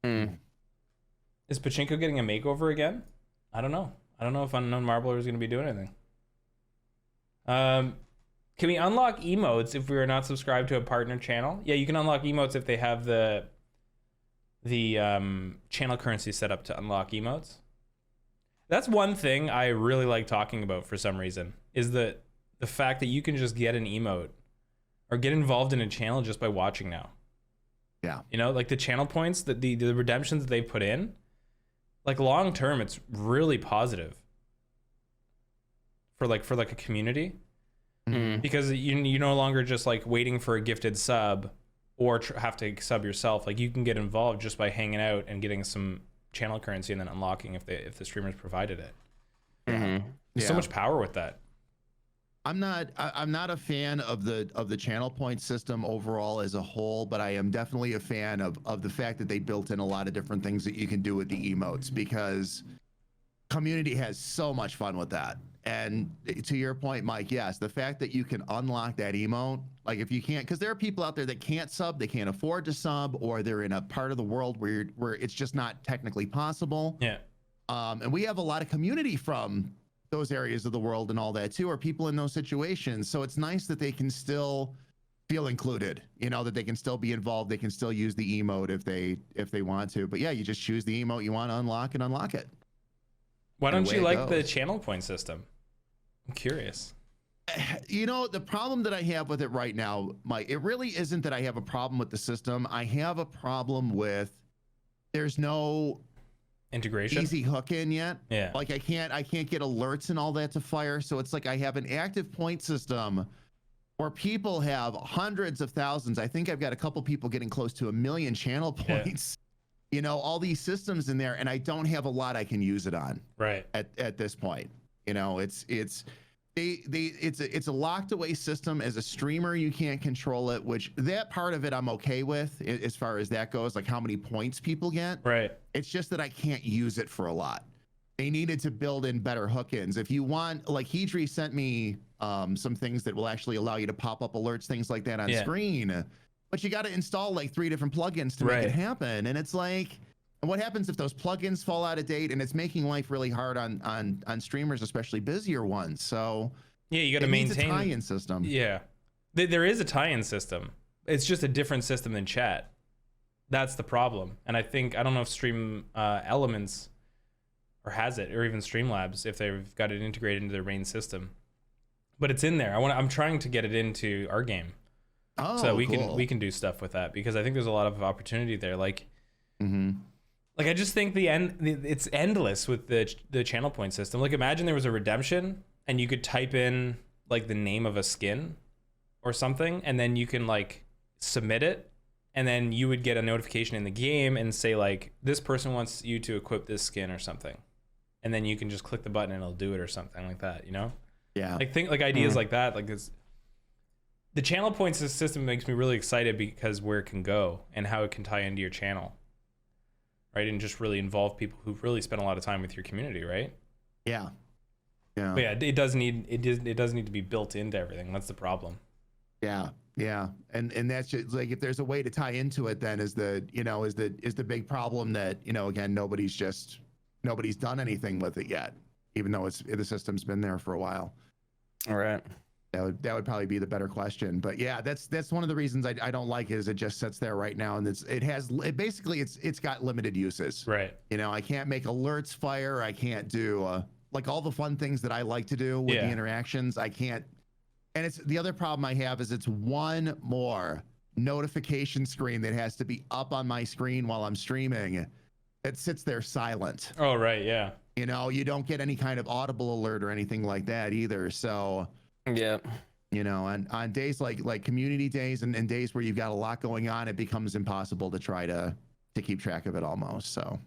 B: Is Pachinko getting a makeover again? I don't know. I don't know if Unknown Marbler is going to be doing anything. Can we unlock emotes if we are not subscribed to a partner channel? Yeah, you can unlock emotes if they have the channel currency set up to unlock emotes. That's one thing I really like talking about for some reason, is the fact that you can just get an emote or get involved in a channel just by watching now.
A: Yeah.
B: You know, like the channel points, that the redemptions that they put in, like long term, it's really positive for like a community. Because you're no longer just like waiting for a gifted sub or have to sub yourself. Like you can get involved just by hanging out and getting some channel currency and then unlocking if the streamers provided it. There's so much power with that.
A: I'm not a fan of the channel point system overall as a whole, but I am definitely a fan of the fact that they built in a lot of different things that you can do with the emotes, because community has so much fun with that. And to your point, Mike, yes, the fact that you can unlock that emote, like if you can't, because there are people out there that can't sub, they can't afford to sub, or they're in a part of the world where it's just not technically possible.
B: Yeah.
A: And we have a lot of community from those areas of the world and all that too, or people in those situations. So it's nice that they can still feel included, you know, that they can still be involved. They can still use the emote if they want to. But yeah, you just choose the emote you want to unlock and unlock it.
B: Why don't you like the channel point system? I'm curious.
A: You know, the problem that I have with it right now, Mike, it really isn't that I have a problem with the system. I have a problem with there's no
B: integration,
A: easy hook in yet.
B: Yeah.
A: Like I can't get alerts and all that to fire. So it's like I have an active point system where people have hundreds of thousands. I think I've got a couple people getting close to 1 million channel points. Yeah. You know, all these systems in there, and I don't have a lot I can use it on.
B: Right.
A: At this point, you know, it's a locked away system. As a streamer, you can't control it, which that part of it I'm okay with as far as that goes, like how many points people get.
B: Right.
A: It's just that I can't use it for a lot. They needed to build in better hook-ins. If you want, like Hedry sent me some things that will actually allow you to pop up alerts, things like that on screen. But you got to install like 3 different plugins to make it happen. And it's like, and what happens if those plugins fall out of date? And it's making life really hard on streamers, especially busier ones. So
B: yeah, you got to maintain
A: a tie-in system.
B: Yeah, there is a tie-in system. It's just a different system than chat. That's the problem. And I don't know if Stream Elements or has it, or even Streamlabs, if they've got it integrated into their main system. But it's in there. I'm trying to get it into our game.
A: Oh,
B: so we
A: cool.
B: can do stuff with that, because I think there's a lot of opportunity there. Like, like I just think it's endless with the channel point system. Like imagine there was a redemption and you could type in like the name of a skin or something, and then you can like submit it, and then you would get a notification in the game and say like, this person wants you to equip this skin or something, and then you can just click the button and it'll do it or something like that, you know?
A: Yeah.
B: Like think like ideas like that. Like this. The channel points system makes me really excited because where it can go and how it can tie into your channel, right? And just really involve people who've really spent a lot of time with your community, right?
A: Yeah. Yeah.
B: But yeah, it does need to be built into everything. That's the problem.
A: Yeah. Yeah. And that's just like, if there's a way to tie into it, then is the big problem that, you know, again, nobody's done anything with it yet, even though the system's been there for a while.
C: All right.
A: That would probably be the better question. But yeah, that's one of the reasons I don't like it, is it just sits there right now, and it's got limited uses.
B: Right.
A: You know, I can't make alerts fire. I can't do like all the fun things that I like to do with the interactions. I can't. And it's the other problem I have is it's one more notification screen that has to be up on my screen while I'm streaming. that sits there silent.
B: Oh, right. Yeah.
A: You know, you don't get any kind of audible alert or anything like that either. So,
C: Yeah.
A: you know, and on days like community days and days where you've got a lot going on, it becomes impossible to try to keep track of it almost. So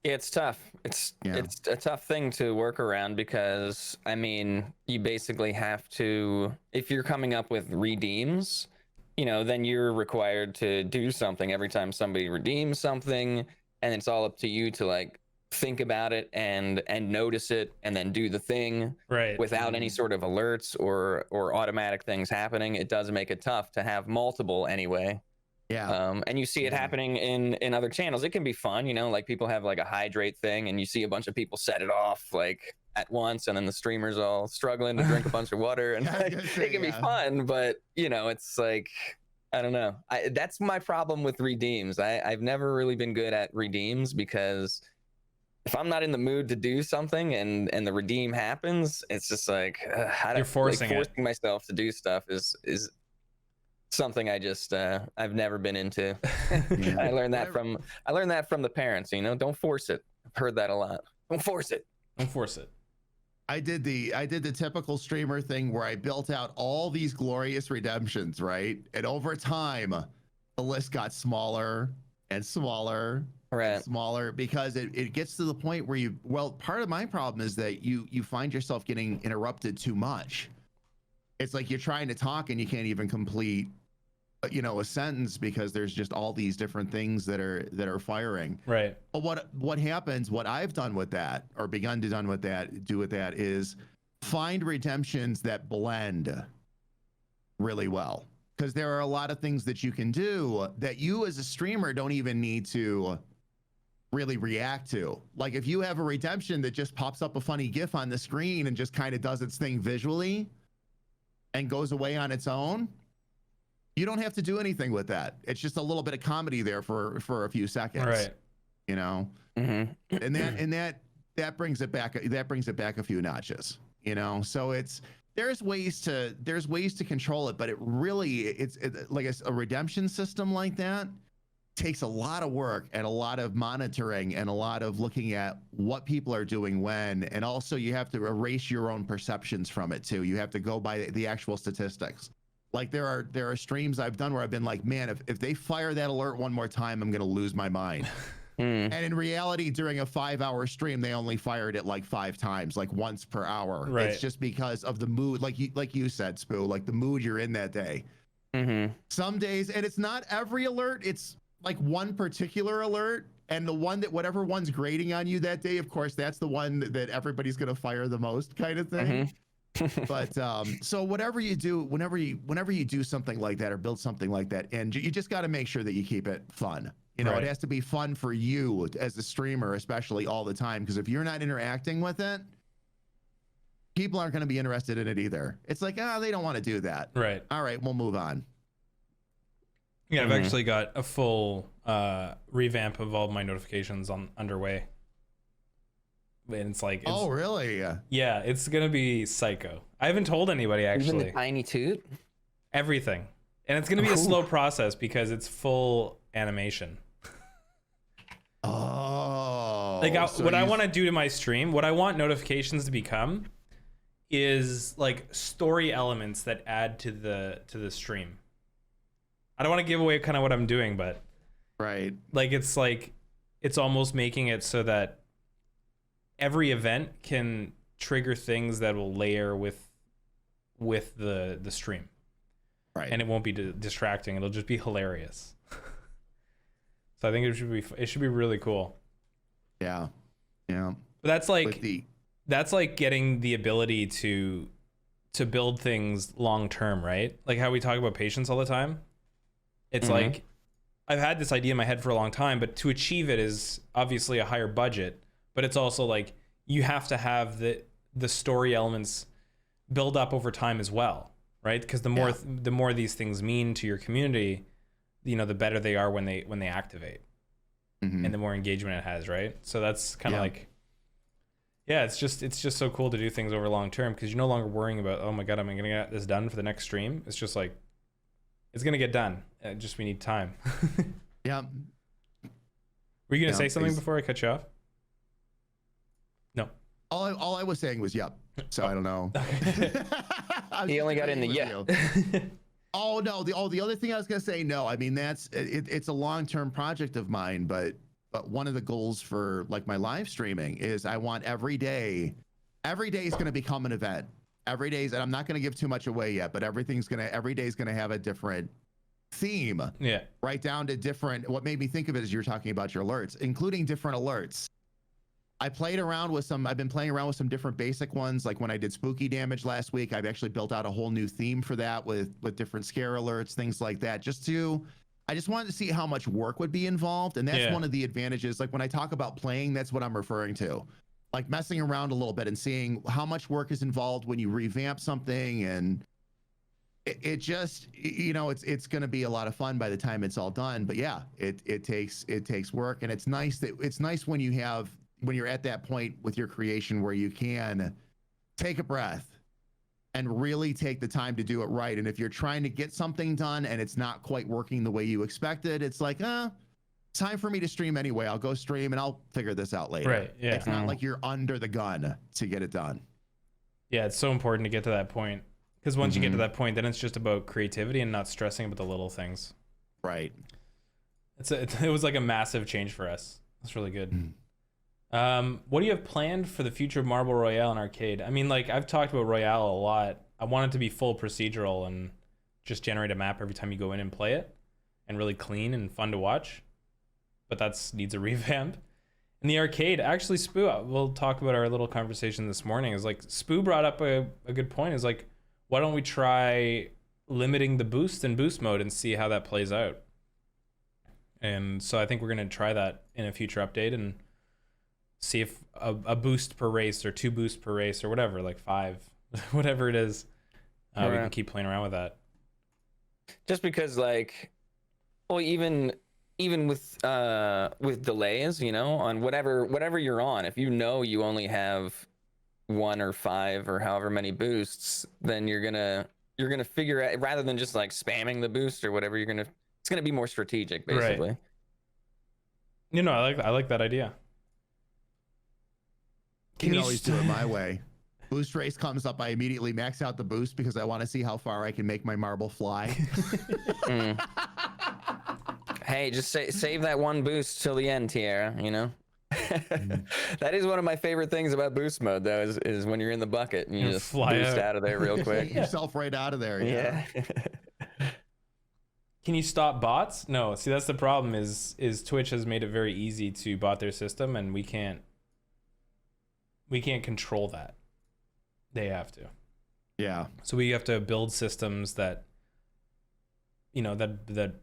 C: Yeah, it's tough. It's a tough thing to work around because I mean, you basically have to, if you're coming up with redeems, you know, then you're required to do something every time somebody redeems something, and it's all up to you to like think about it and notice it and then do the thing
B: Right.
C: without any sort of alerts or automatic things happening. It does make it tough to have multiple anyway.
A: yeah.
C: And you see it happening in other channels. It can be fun, you know, like people have like a hydrate thing and you see a bunch of people set it off like at once, and then the streamers all struggling to drink a bunch of water, and like, it can be fun, but you know, it's like, I don't know. That's my problem with redeems. I've never really been good at redeems because if I'm not in the mood to do something and the redeem happens, it's just like
B: You're forcing
C: myself to do stuff is something I just I've never been into.
A: Yeah.
C: I learned that from the parents, you know, don't force it. I've heard that a lot. Don't force it.
B: Don't force it.
A: I did the typical streamer thing where I built out all these glorious redemptions, right? And over time, the list got smaller and smaller and smaller because it gets to the point where part of my problem is that you find yourself getting interrupted too much. It's like you're trying to talk and you can't even complete, you know, a sentence because there's just all these different things that are firing.
B: Right.
A: But what happens, what I've done with that, or begun to do with that is find redemptions that blend really well. Because there are a lot of things that you can do that you as a streamer don't even need to really react to. Like if you have a redemption that just pops up a funny GIF on the screen and just kind of does its thing visually and goes away on its own, you don't have to do anything with that. It's just a little bit of comedy there for a few seconds. Right. You know? Mm-hmm. And that brings it back a few notches, you know? So there's ways to control it, but it like a redemption system like that takes a lot of work and a lot of monitoring and a lot of looking at what people are doing when, and also you have to erase your own perceptions from it too. You have to go by the actual statistics. Like there are streams I've done where I've been like, man, if they fire that alert one more time, I'm gonna lose my mind. And in reality, during a 5-hour stream, they only fired it like 5 times, like once per hour. Right. It's just because of the mood, like you said, Spooo, like the mood you're in that day. Mm-hmm. Some days, and it's not every alert, it's like one particular alert, and the one that whatever one's grading on you that day, of course, that's the one that everybody's gonna fire the most, kind of thing. Mm-hmm. But so whatever you do, whenever you do something like that or build something like that, and you just got to make sure that you keep it fun. You know, It has to be fun for you as a streamer, especially all the time, because if you're not interacting with it, people aren't going to be interested in it either. It's like, they don't want to do that. Right. All right, we'll move on.
B: Yeah, I've actually got a full revamp of all my notifications underway. And it's like,
A: oh really?
B: Yeah, it's gonna be psycho. I haven't told anybody actually.
C: Even the tiny toot?
B: Everything, and it's gonna be a slow process because it's full animation.
A: Oh,
B: like what I want to do to my stream, what I want notifications to become, is like story elements that add to the stream. I don't want to give away kind of what I'm doing, but like it's almost making it so that every event can trigger things that will layer with the stream, right? And it won't be distracting. It'll just be hilarious. So I think it should be really cool.
A: Yeah. But
B: that's like getting the ability to build things long term, right? Like how we talk about patience all the time. It's like I've had this idea in my head for a long time, but to achieve it is obviously a higher budget. But it's also like you have to have the story elements build up over time as well, right? Because the more these things mean to your community, you know, the better they are when they activate, and the more engagement it has, right? So that's kind of like, it's just so cool to do things over long term because you're no longer worrying about, oh my god, am I gonna get this done for the next stream? It's just like it's gonna get done. Just we need time.
A: Yeah.
B: Were you gonna
A: Yeah,
B: say something
A: he's-
B: before I cut you off? No.
A: All I was saying was yep. So I don't know. I was
C: He
A: just
C: only got in the
A: agreeing with you. Oh no, the other thing I was gonna say, no, I mean that's it's a long-term project of mine, but one of the goals for like my live streaming is I want every day is gonna become an event. Every day, and I'm not gonna give too much away yet, but every day is gonna have a different theme.
B: Yeah.
A: Right down to different. What made me think of it is you're talking about your alerts, including different alerts. I've been playing around with some different basic ones. Like when I did spooky damage last week, I've actually built out a whole new theme for that with different scare alerts, things like that. I just wanted to see how much work would be involved. And that's one of the advantages. Like when I talk about playing, that's what I'm referring to. Like messing around a little bit and seeing how much work is involved when you revamp something. And it just, it's going to be a lot of fun by the time it's all done. But yeah, it takes work. And it's nice when you're at that point with your creation where you can take a breath and really take the time to do it right. And if you're trying to get something done and it's not quite working the way you expected, it's like, time for me to stream anyway. I'll go stream and I'll figure this out later.
B: Right. Yeah.
A: It's not like you're under the gun to get it done.
B: Yeah, it's so important to get to that point. Because once you get to that point, then it's just about creativity and not stressing about the little things.
A: Right.
B: It was like a massive change for us. That's really good. What do you have planned for the future of Marble Royale and arcade? I mean, like I've talked about Royale a lot. I want it to be full procedural and just generate a map every time you go in and play it, and really clean and fun to watch. But that needs a revamp. In the arcade, actually, Spooo, we'll talk about our little conversation this morning. Is like Spooo brought up a good point. Is like, why don't we try limiting the boost in boost mode and see how that plays out? And so I think we're gonna try that in a future update and see if a boost per race or 2 boosts per race or whatever, like 5, whatever it is, we can keep playing around with that.
C: Just because, like, well, even with delays, on whatever you're on, if you only have 1 or 5 or however many boosts, then you're gonna figure out, rather than just like spamming the boost or whatever, it's gonna be more strategic, basically.
B: Right. I like that idea.
A: You can always do it my way. Boost race comes up, I immediately max out the boost because I want to see how far I can make my marble fly.
C: Hey, just save that 1 boost till the end, Tierra, That is one of my favorite things about boost mode, though, is when you're in the bucket and you just
B: fly
C: boost out of there real quick.
A: Get yourself right out of there.
C: Yeah.
B: Can you stop bots? No. See, that's the problem is Twitch has made it very easy to bot their system, and we can't control that. They have to.
A: Yeah.
B: So we have to build systems that that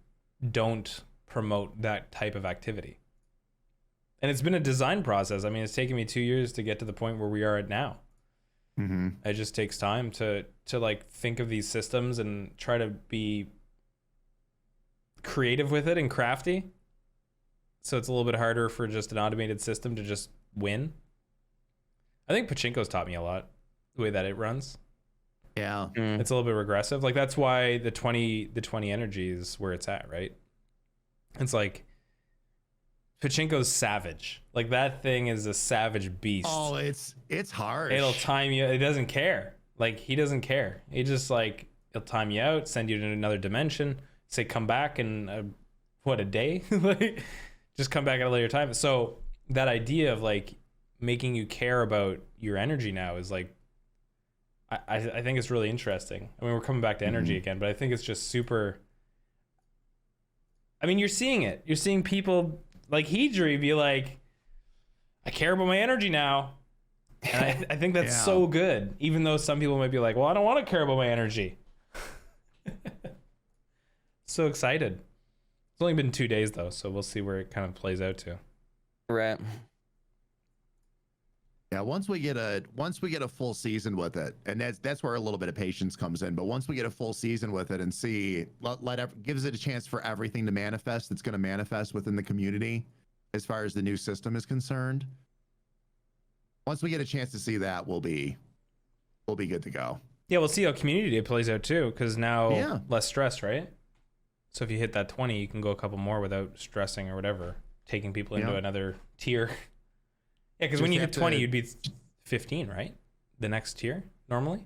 B: don't promote that type of activity. And it's been a design process. I mean, it's taken me 2 years to get to the point where we are at now. It just takes time to like think of these systems and try to be creative with it and crafty. So it's a little bit harder for just an automated system to just win. I think Pachinko's taught me a lot, the way that it runs.
A: Yeah.
B: It's a little bit regressive. Like that's why the 20 energy is where it's at, right? It's like Pachinko's savage. Like that thing is a savage beast.
A: Oh, it's hard.
B: It'll time you. It doesn't care. Like he doesn't care. He just like it'll time you out, send you to another dimension, say come back in a day, like just come back at a later time. So that idea of like making you care about your energy now is like I think it's really interesting. I mean, we're coming back to energy again, but I think it's just super. I mean, you're seeing it. You're seeing people like Hedry be like, I care about my energy now. And I think that's so good, even though some people might be like, well, I don't want to care about my energy. So excited. It's only been 2 days though, so we'll see where it kind of plays out to.
C: Right.
A: Yeah, once we get a full season with it, and that's where a little bit of patience comes in. But once we get a full season with it and see, gives it a chance for everything to manifest that's going to manifest within the community, as far as the new system is concerned. Once we get a chance to see that, we'll be good to go.
B: Yeah, we'll see how community day plays out too, because now less stress, right? So if you hit that 20, you can go a couple more without stressing or whatever. taking people into
A: Yeah.
B: another tier. Yeah, because when
A: Just
B: you
A: have
B: hit 20,
A: to-
B: you'd be 15, right? The next tier normally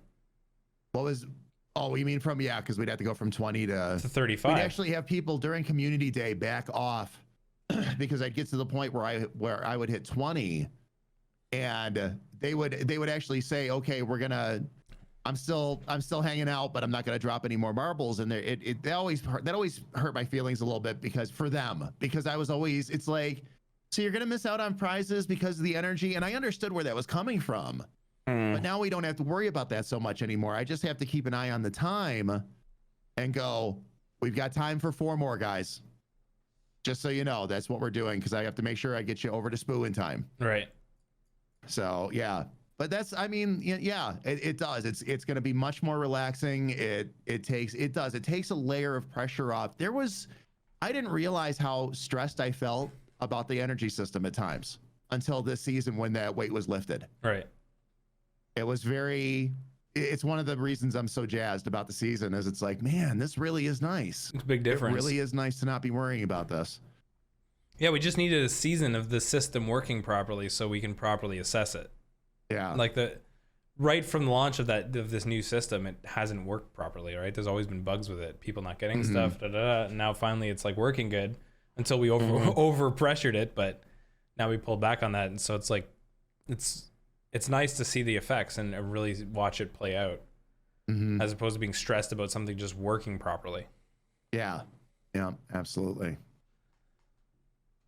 A: What was? Oh, you mean from because we'd have to go from 20 to.
B: to 35.
A: We'd actually have people during community day back off because I'd get to the point where I would hit 20, and they would actually say, okay, I'm still hanging out, but I'm not gonna drop any more marbles. And that always hurt my feelings a little bit because I was always, it's like, so you're gonna miss out on prizes because of the energy, and I understood where that was coming from. But now we don't have to worry about that so much anymore. I just have to keep an eye on the time and go, we've got time for 4 more, guys. Just so you know, that's what we're doing, because I have to make sure I get you over to Spooo in time.
B: Right.
A: So, yeah. But that's, I mean, yeah, it does. It's going to be much more relaxing. It takes a layer of pressure off. I didn't realize how stressed I felt about the energy system at times until this season when that weight was lifted.
B: Right.
A: It was it's one of the reasons I'm so jazzed about the season is it's like, man, this really is nice.
B: It's a big difference.
A: It really is nice to not be worrying about this.
B: Yeah, we just needed a season of the system working properly so we can properly assess it.
A: Yeah.
B: Like right from the launch of this new system, it hasn't worked properly, right? There's always been bugs with it, people not getting stuff, and now finally it's like working good until we over pressured it, but now we pulled back on that, and so it's like it's nice to see the effects and really watch it play out, as opposed to being stressed about something just working properly.
A: Yeah, absolutely.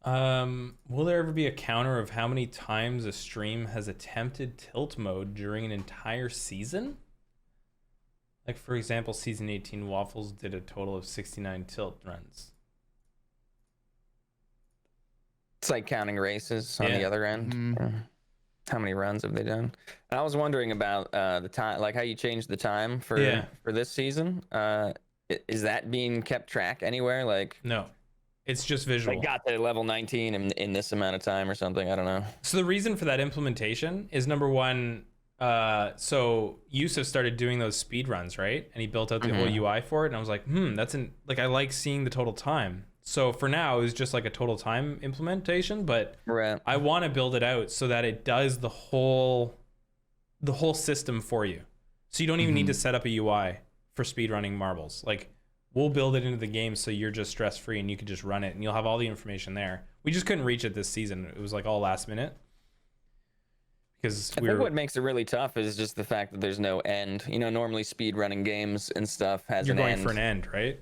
B: Will there ever be a counter of how many times a stream has attempted tilt mode during an entire season? Like, for example, season 18 Waffles did a total of 69 tilt runs.
C: It's like counting races on the other end. Yeah. How many runs have they done? And I was wondering about the time, like how you changed the time for this season. Is that being kept track anywhere? Like,
B: No, it's just visual.
C: like got to level 19 in this amount of time or something. I don't know.
B: So the reason for that implementation is, number one, so Yusuf started doing those speed runs, right? And he built out the whole UI for it, and I was like, I like seeing the total time. So for now, it was just like a total time implementation, but
C: Right.
B: I want to build it out so that it does the whole system for you. So you don't even need to set up a UI for speedrunning marbles. Like, we'll build it into the game so you're just stress-free and you can just run it and you'll have all the information there. We just couldn't reach it this season. It was like all last minute. Because
C: I think what makes it really tough is just the fact that there's no end. You know, normally speedrunning games and stuff has
B: you're
C: an
B: going
C: end.
B: for an end, right?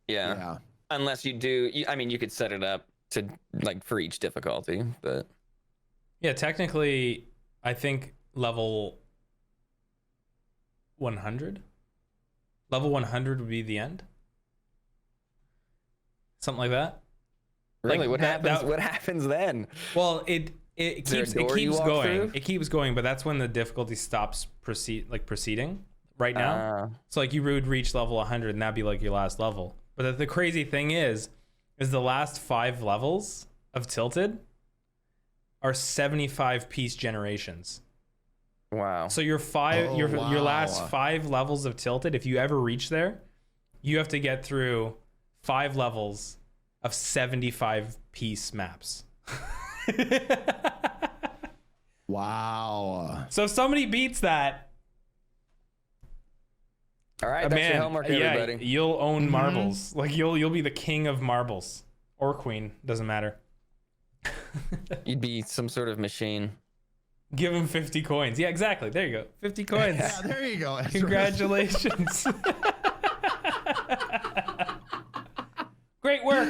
C: Yeah. Unless you do, I mean, you could set it up to like for each difficulty, but
B: Yeah, technically, I think level 100? Level 100 would be the end? Something like that?
C: really,
B: Like,
C: what happens then?
B: Well, it
C: there a
B: keeps
C: door you walk
B: going.
C: through?
B: It keeps going, but that's when the difficulty stops proceeding right now. So like you would reach level 100 and that'd be like your last level. But the crazy thing is the last 5 levels of Tilted are 75 piece generations.
C: Wow.
B: So your last 5 levels of Tilted, if you ever reach there, you have to get through 5 levels of 75 piece maps.
A: Wow.
B: So if somebody beats that,
C: All right, that's your homework, everybody.
B: you'll own marbles. Like you'll be the king of marbles or queen, doesn't matter.
C: You'd be some sort of machine.
B: Give him 50 coins. Yeah, exactly. There you go. 50 coins.
A: Yeah, there you go.
B: Congratulations. Great work.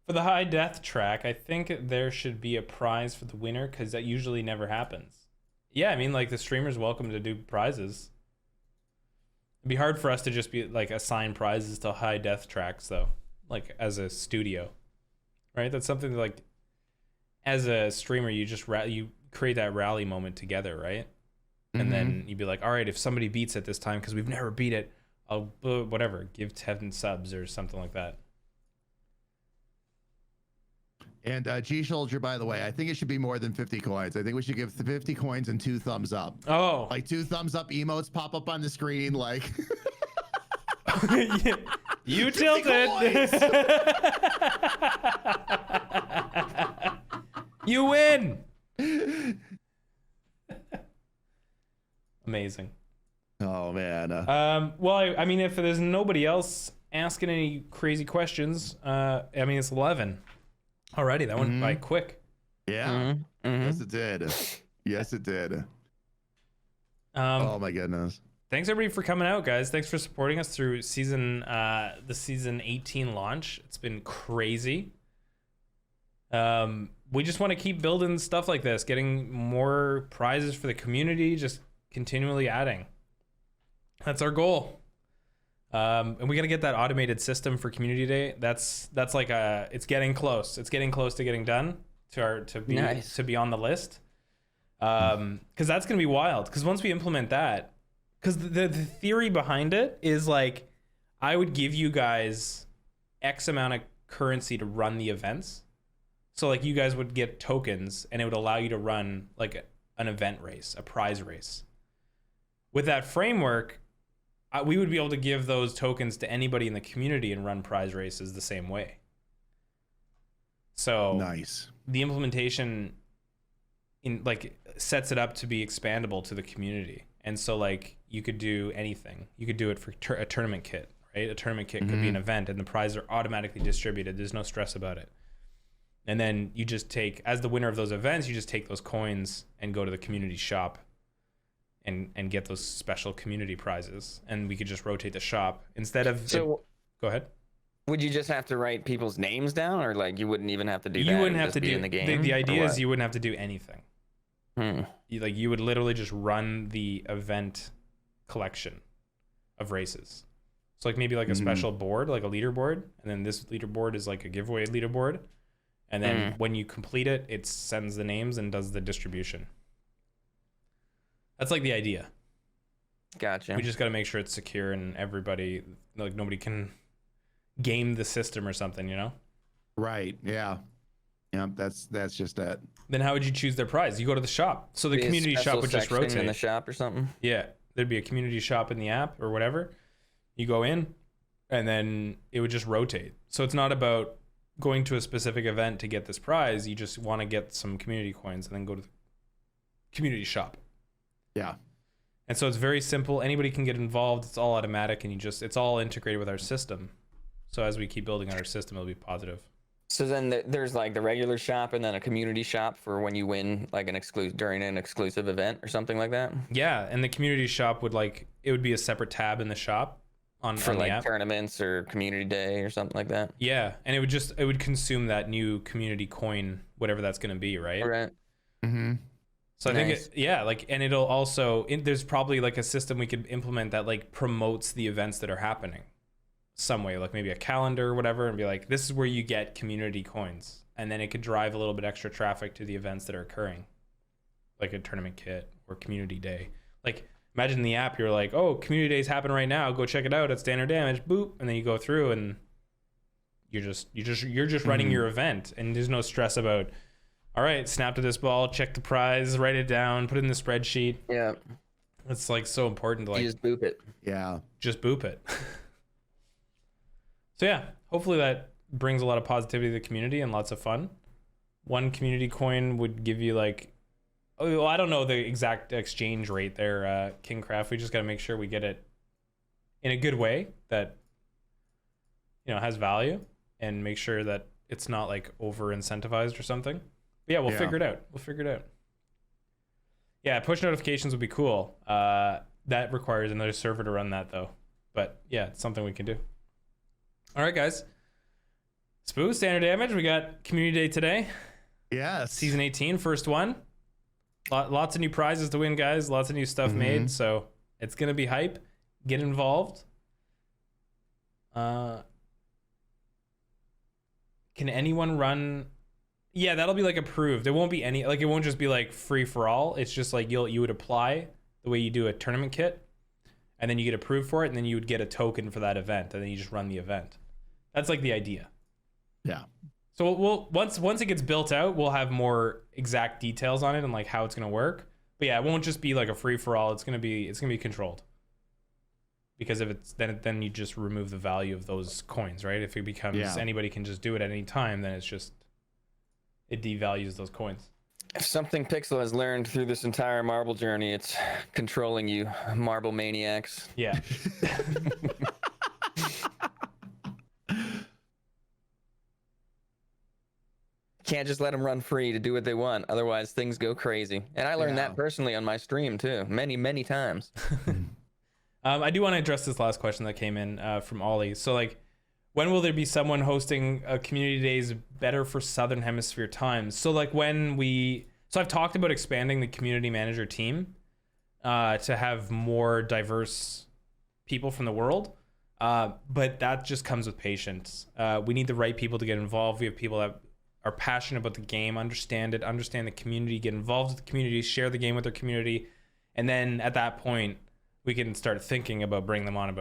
B: For the high death track, I think there should be a prize for the winner because that usually never happens. Yeah, I mean, like the streamer's welcome to do prizes. It'd be hard for us to just be like assign prizes to high death tracks though, like as a studio, right? That's something that, like, as a streamer, you just you create that rally moment together, right? And then you'd be like, all right, if somebody beats it this time because we've never beat it, I'll whatever, give 10 subs or something like that.
A: And G Soldier, by the way, I think it should be more than 50 coins. I think we should give 50 coins and 2 thumbs up.
B: Oh,
A: Like 2 thumbs up emotes pop up on the screen. Like,
B: yeah. You
A: 50
B: tilted.
A: coins!
B: You win. Amazing.
A: Oh man.
B: Well, I mean, if there's nobody else asking any crazy questions, I mean, it's 11 already. That went by quick.
A: Yeah. Yes, it did. Yes, it did. Oh my goodness.
B: Thanks everybody for coming out, guys. Thanks for supporting us through the season 18 launch. It's been crazy. We just want to keep building stuff like this, getting more prizes for the community, just continually adding. That's our goal. And we got to get that automated system for Community Day. That's like it's getting close. It's getting close to getting done to be on the list. Because that's gonna be wild. Because once we implement that, because the theory behind it is like, I would give you guys X amount of currency to run the events. So like you guys would get tokens, and it would allow you to run like an event race, a prize race. With that framework, we would be able to give those tokens to anybody in the community and run prize races the same way. So
A: Nice.
B: the implementation sets it up to be expandable to the community. And so like you could do anything. You could do it for a tournament kit, right? A tournament kit could be an event, and the prizes are automatically distributed. There's no stress about it. And then you just take, as the winner of those events, you just take those coins and go to the community shop and get those special community prizes. And we could just rotate the shop instead of.
C: So
B: go ahead.
C: would you just have to write people's names down, or like you wouldn't even have to do that?
B: You wouldn't have
C: just
B: to
C: be
B: do
C: in the game.
B: The
C: or
B: idea is
C: what?
B: you wouldn't have to do anything. You would literally just run the event collection of races. So like maybe like a special board, like a leaderboard, and then this leaderboard is like a giveaway leaderboard. And then when you complete it, it sends the names and does the distribution. That's like the idea.
C: Gotcha.
B: We just got to make sure it's secure and everybody, like nobody can game the system or something, you know?
A: Right. Yeah. Yeah. That's just it.
B: Then how would you choose their prize? You go to the shop. So the
C: Be a
B: community
C: special
B: shop would just
C: section
B: rotate.
C: in the shop or something.
B: Yeah, there'd be a community shop in the app or whatever. You go in, and then it would just rotate. So it's not about going to a specific event to get this prize. You just want to get some community coins and then go to the community shop.
A: Yeah.
B: And so it's very simple. Anybody can get involved. It's all automatic, and it's all integrated with our system. So as we keep building our system, it'll be positive.
C: So then there's like the regular shop and then a community shop for when you win like during an exclusive event or something like that.
B: Yeah, and the community shop would it would be a separate tab in the shop on
C: For
B: the
C: like
B: app.
C: tournaments or community day or something like that.
B: Yeah, and it would consume that new community coin, whatever that's going to be, right?
C: Right.
B: So I
C: Nice.
B: think and it'll also there's probably like a system we could implement that like promotes the events that are happening some way, like maybe a calendar or whatever, and be like, this is where you get community coins, and then it could drive a little bit extra traffic to the events that are occurring, like a tournament kit or community day. Like imagine the app, you're like, oh, community days happen right now, go check it out at StandardDamage, boop, and then you go through and you're just running your event, and there's no stress about, all right, snap to this ball, check the prize, write it down, put it in the spreadsheet.
C: Yeah.
B: It's like so important to like
C: You just boop it.
A: Yeah.
B: just boop it. So yeah, hopefully that brings a lot of positivity to the community and lots of fun. One community coin would give you like, oh, well, I don't know the exact exchange rate there, Kingcraft. We just got to make sure we get it in a good way that, has value, and make sure that it's not like over incentivized or something. But yeah, we'll figure it out. Yeah, push notifications would be cool. That requires another server to run that though. But yeah, it's something we can do. All right, guys. Spooo, StandardDamage. We got Community Day today.
A: Yes.
B: Season 18, first one. Lots of new prizes to win, guys. Lots of new stuff made. So it's going to be hype. Get involved. Can anyone run? Yeah, that'll be like approved. There won't be any, like it won't just be like free for all. It's just like you would apply the way you do a tournament kit, and then you get approved for it, and then you would get a token for that event, and then you just run the event. That's like the idea.
A: Yeah.
B: So we'll once it gets built out, we'll have more exact details on it and like how it's gonna work. But yeah, it won't just be like a free for all. It's gonna be controlled. because if it's then you just remove the value of those coins, right? If it becomes anybody can just do it at any time, then it devalues those coins.
C: If something Pixel has learned through this entire marble journey, it's controlling you marble maniacs.
B: Yeah.
C: Can't just let them run free to do what they want. Otherwise, things go crazy. And I learned that personally on my stream, too. Many, many times.
B: I do want to address this last question that came in from Ollie. So, like, when will there be someone hosting community days better for Southern Hemisphere times? So, like, So I've talked about expanding the community manager team to have more diverse people from the world. But that just comes with patience. We need the right people to get involved. We have people that are passionate about the game, understand it, understand the community, get involved with the community, share the game with their community. And then at that point, we can start thinking about bringing them on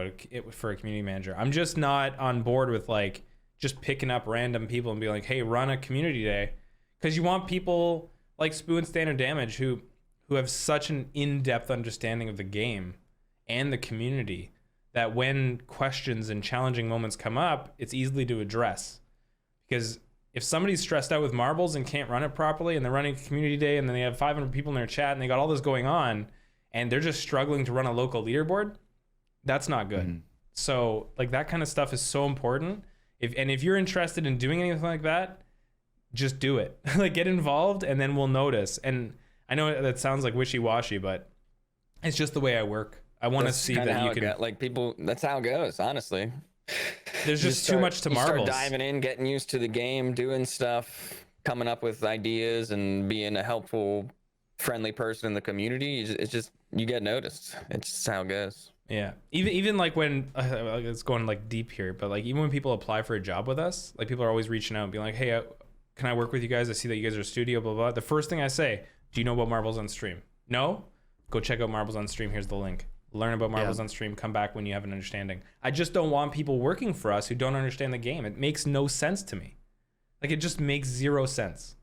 B: for a community manager. I'm just not on board with like just picking up random people and being like, hey, run a community day. Because you want people like Spooo and StandardDamage who have such an in-depth understanding of the game and the community that when questions and challenging moments come up, it's easily to address. Because if somebody's stressed out with marbles and can't run it properly and they're running a community day and then they have 500 people in their chat and they got all this going on and they're just struggling to run a local leaderboard, that's not good. Mm-hmm. So like that kind of stuff is so important. If you're interested in doing anything like that, just do it. Like get involved and then we'll notice. And I know that sounds like wishy-washy, but it's just the way I work. I want to see that you can
C: like people. That's how it goes, honestly.
B: There's just too much to marbles.
C: Start diving in, getting used to the game, doing stuff, coming up with ideas, and being a helpful, friendly person in the community. It's just you get noticed. It's just how it goes.
B: Yeah. Even like when it's going like deep here, but like even when people apply for a job with us, like people are always reaching out and being like, "Hey, can I work with you guys? I see that you guys are a studio, blah, blah." The first thing I say, do you know about Marbles on Stream? No? Go check out Marbles on Stream. Here's the link. Learn about Marbles on Stream. Come back when you have an understanding. I just don't want people working for us who don't understand the game. It makes no sense to me. Like, it just makes zero sense.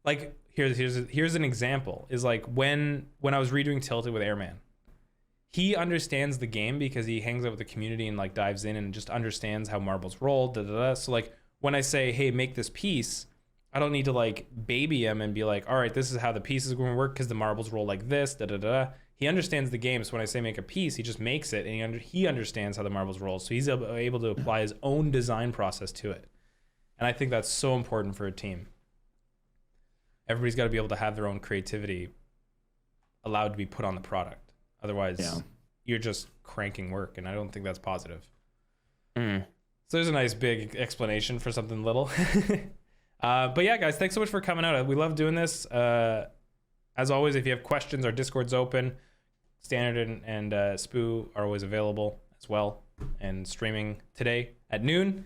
B: Like, here's an example. Is like when I was redoing Tilted with Airman. He understands the game because he hangs out with the community and like dives in and just understands how marbles roll. So like when I say, hey, make this piece, I don't need to like baby him and be like, all right, this is how the piece is going to work because the marbles roll like this. He understands the game. So when I say make a piece, he just makes it and he understands how the marbles roll. So he's able to apply his own design process to it. And I think that's so important for a team. Everybody's got to be able to have their own creativity allowed to be put on the product. Otherwise, you're just cranking work. And I don't think that's positive. So there's a nice big explanation for something little. But yeah, guys, thanks so much for coming out. We love doing this. As always, if you have questions, our Discord's open. Standard and Spooo are always available as well, and streaming today at noon.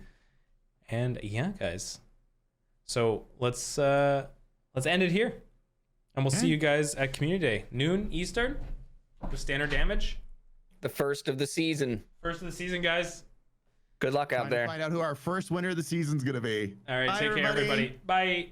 B: And yeah, guys, so let's end it here, and we'll see you guys at Community Day, noon Eastern, with StandardDamage.
C: The first of the season.
B: First of the season, guys.
C: Good luck out there.
A: Find out who our first winner of the season's gonna be.
B: All right, take care, everybody. Bye.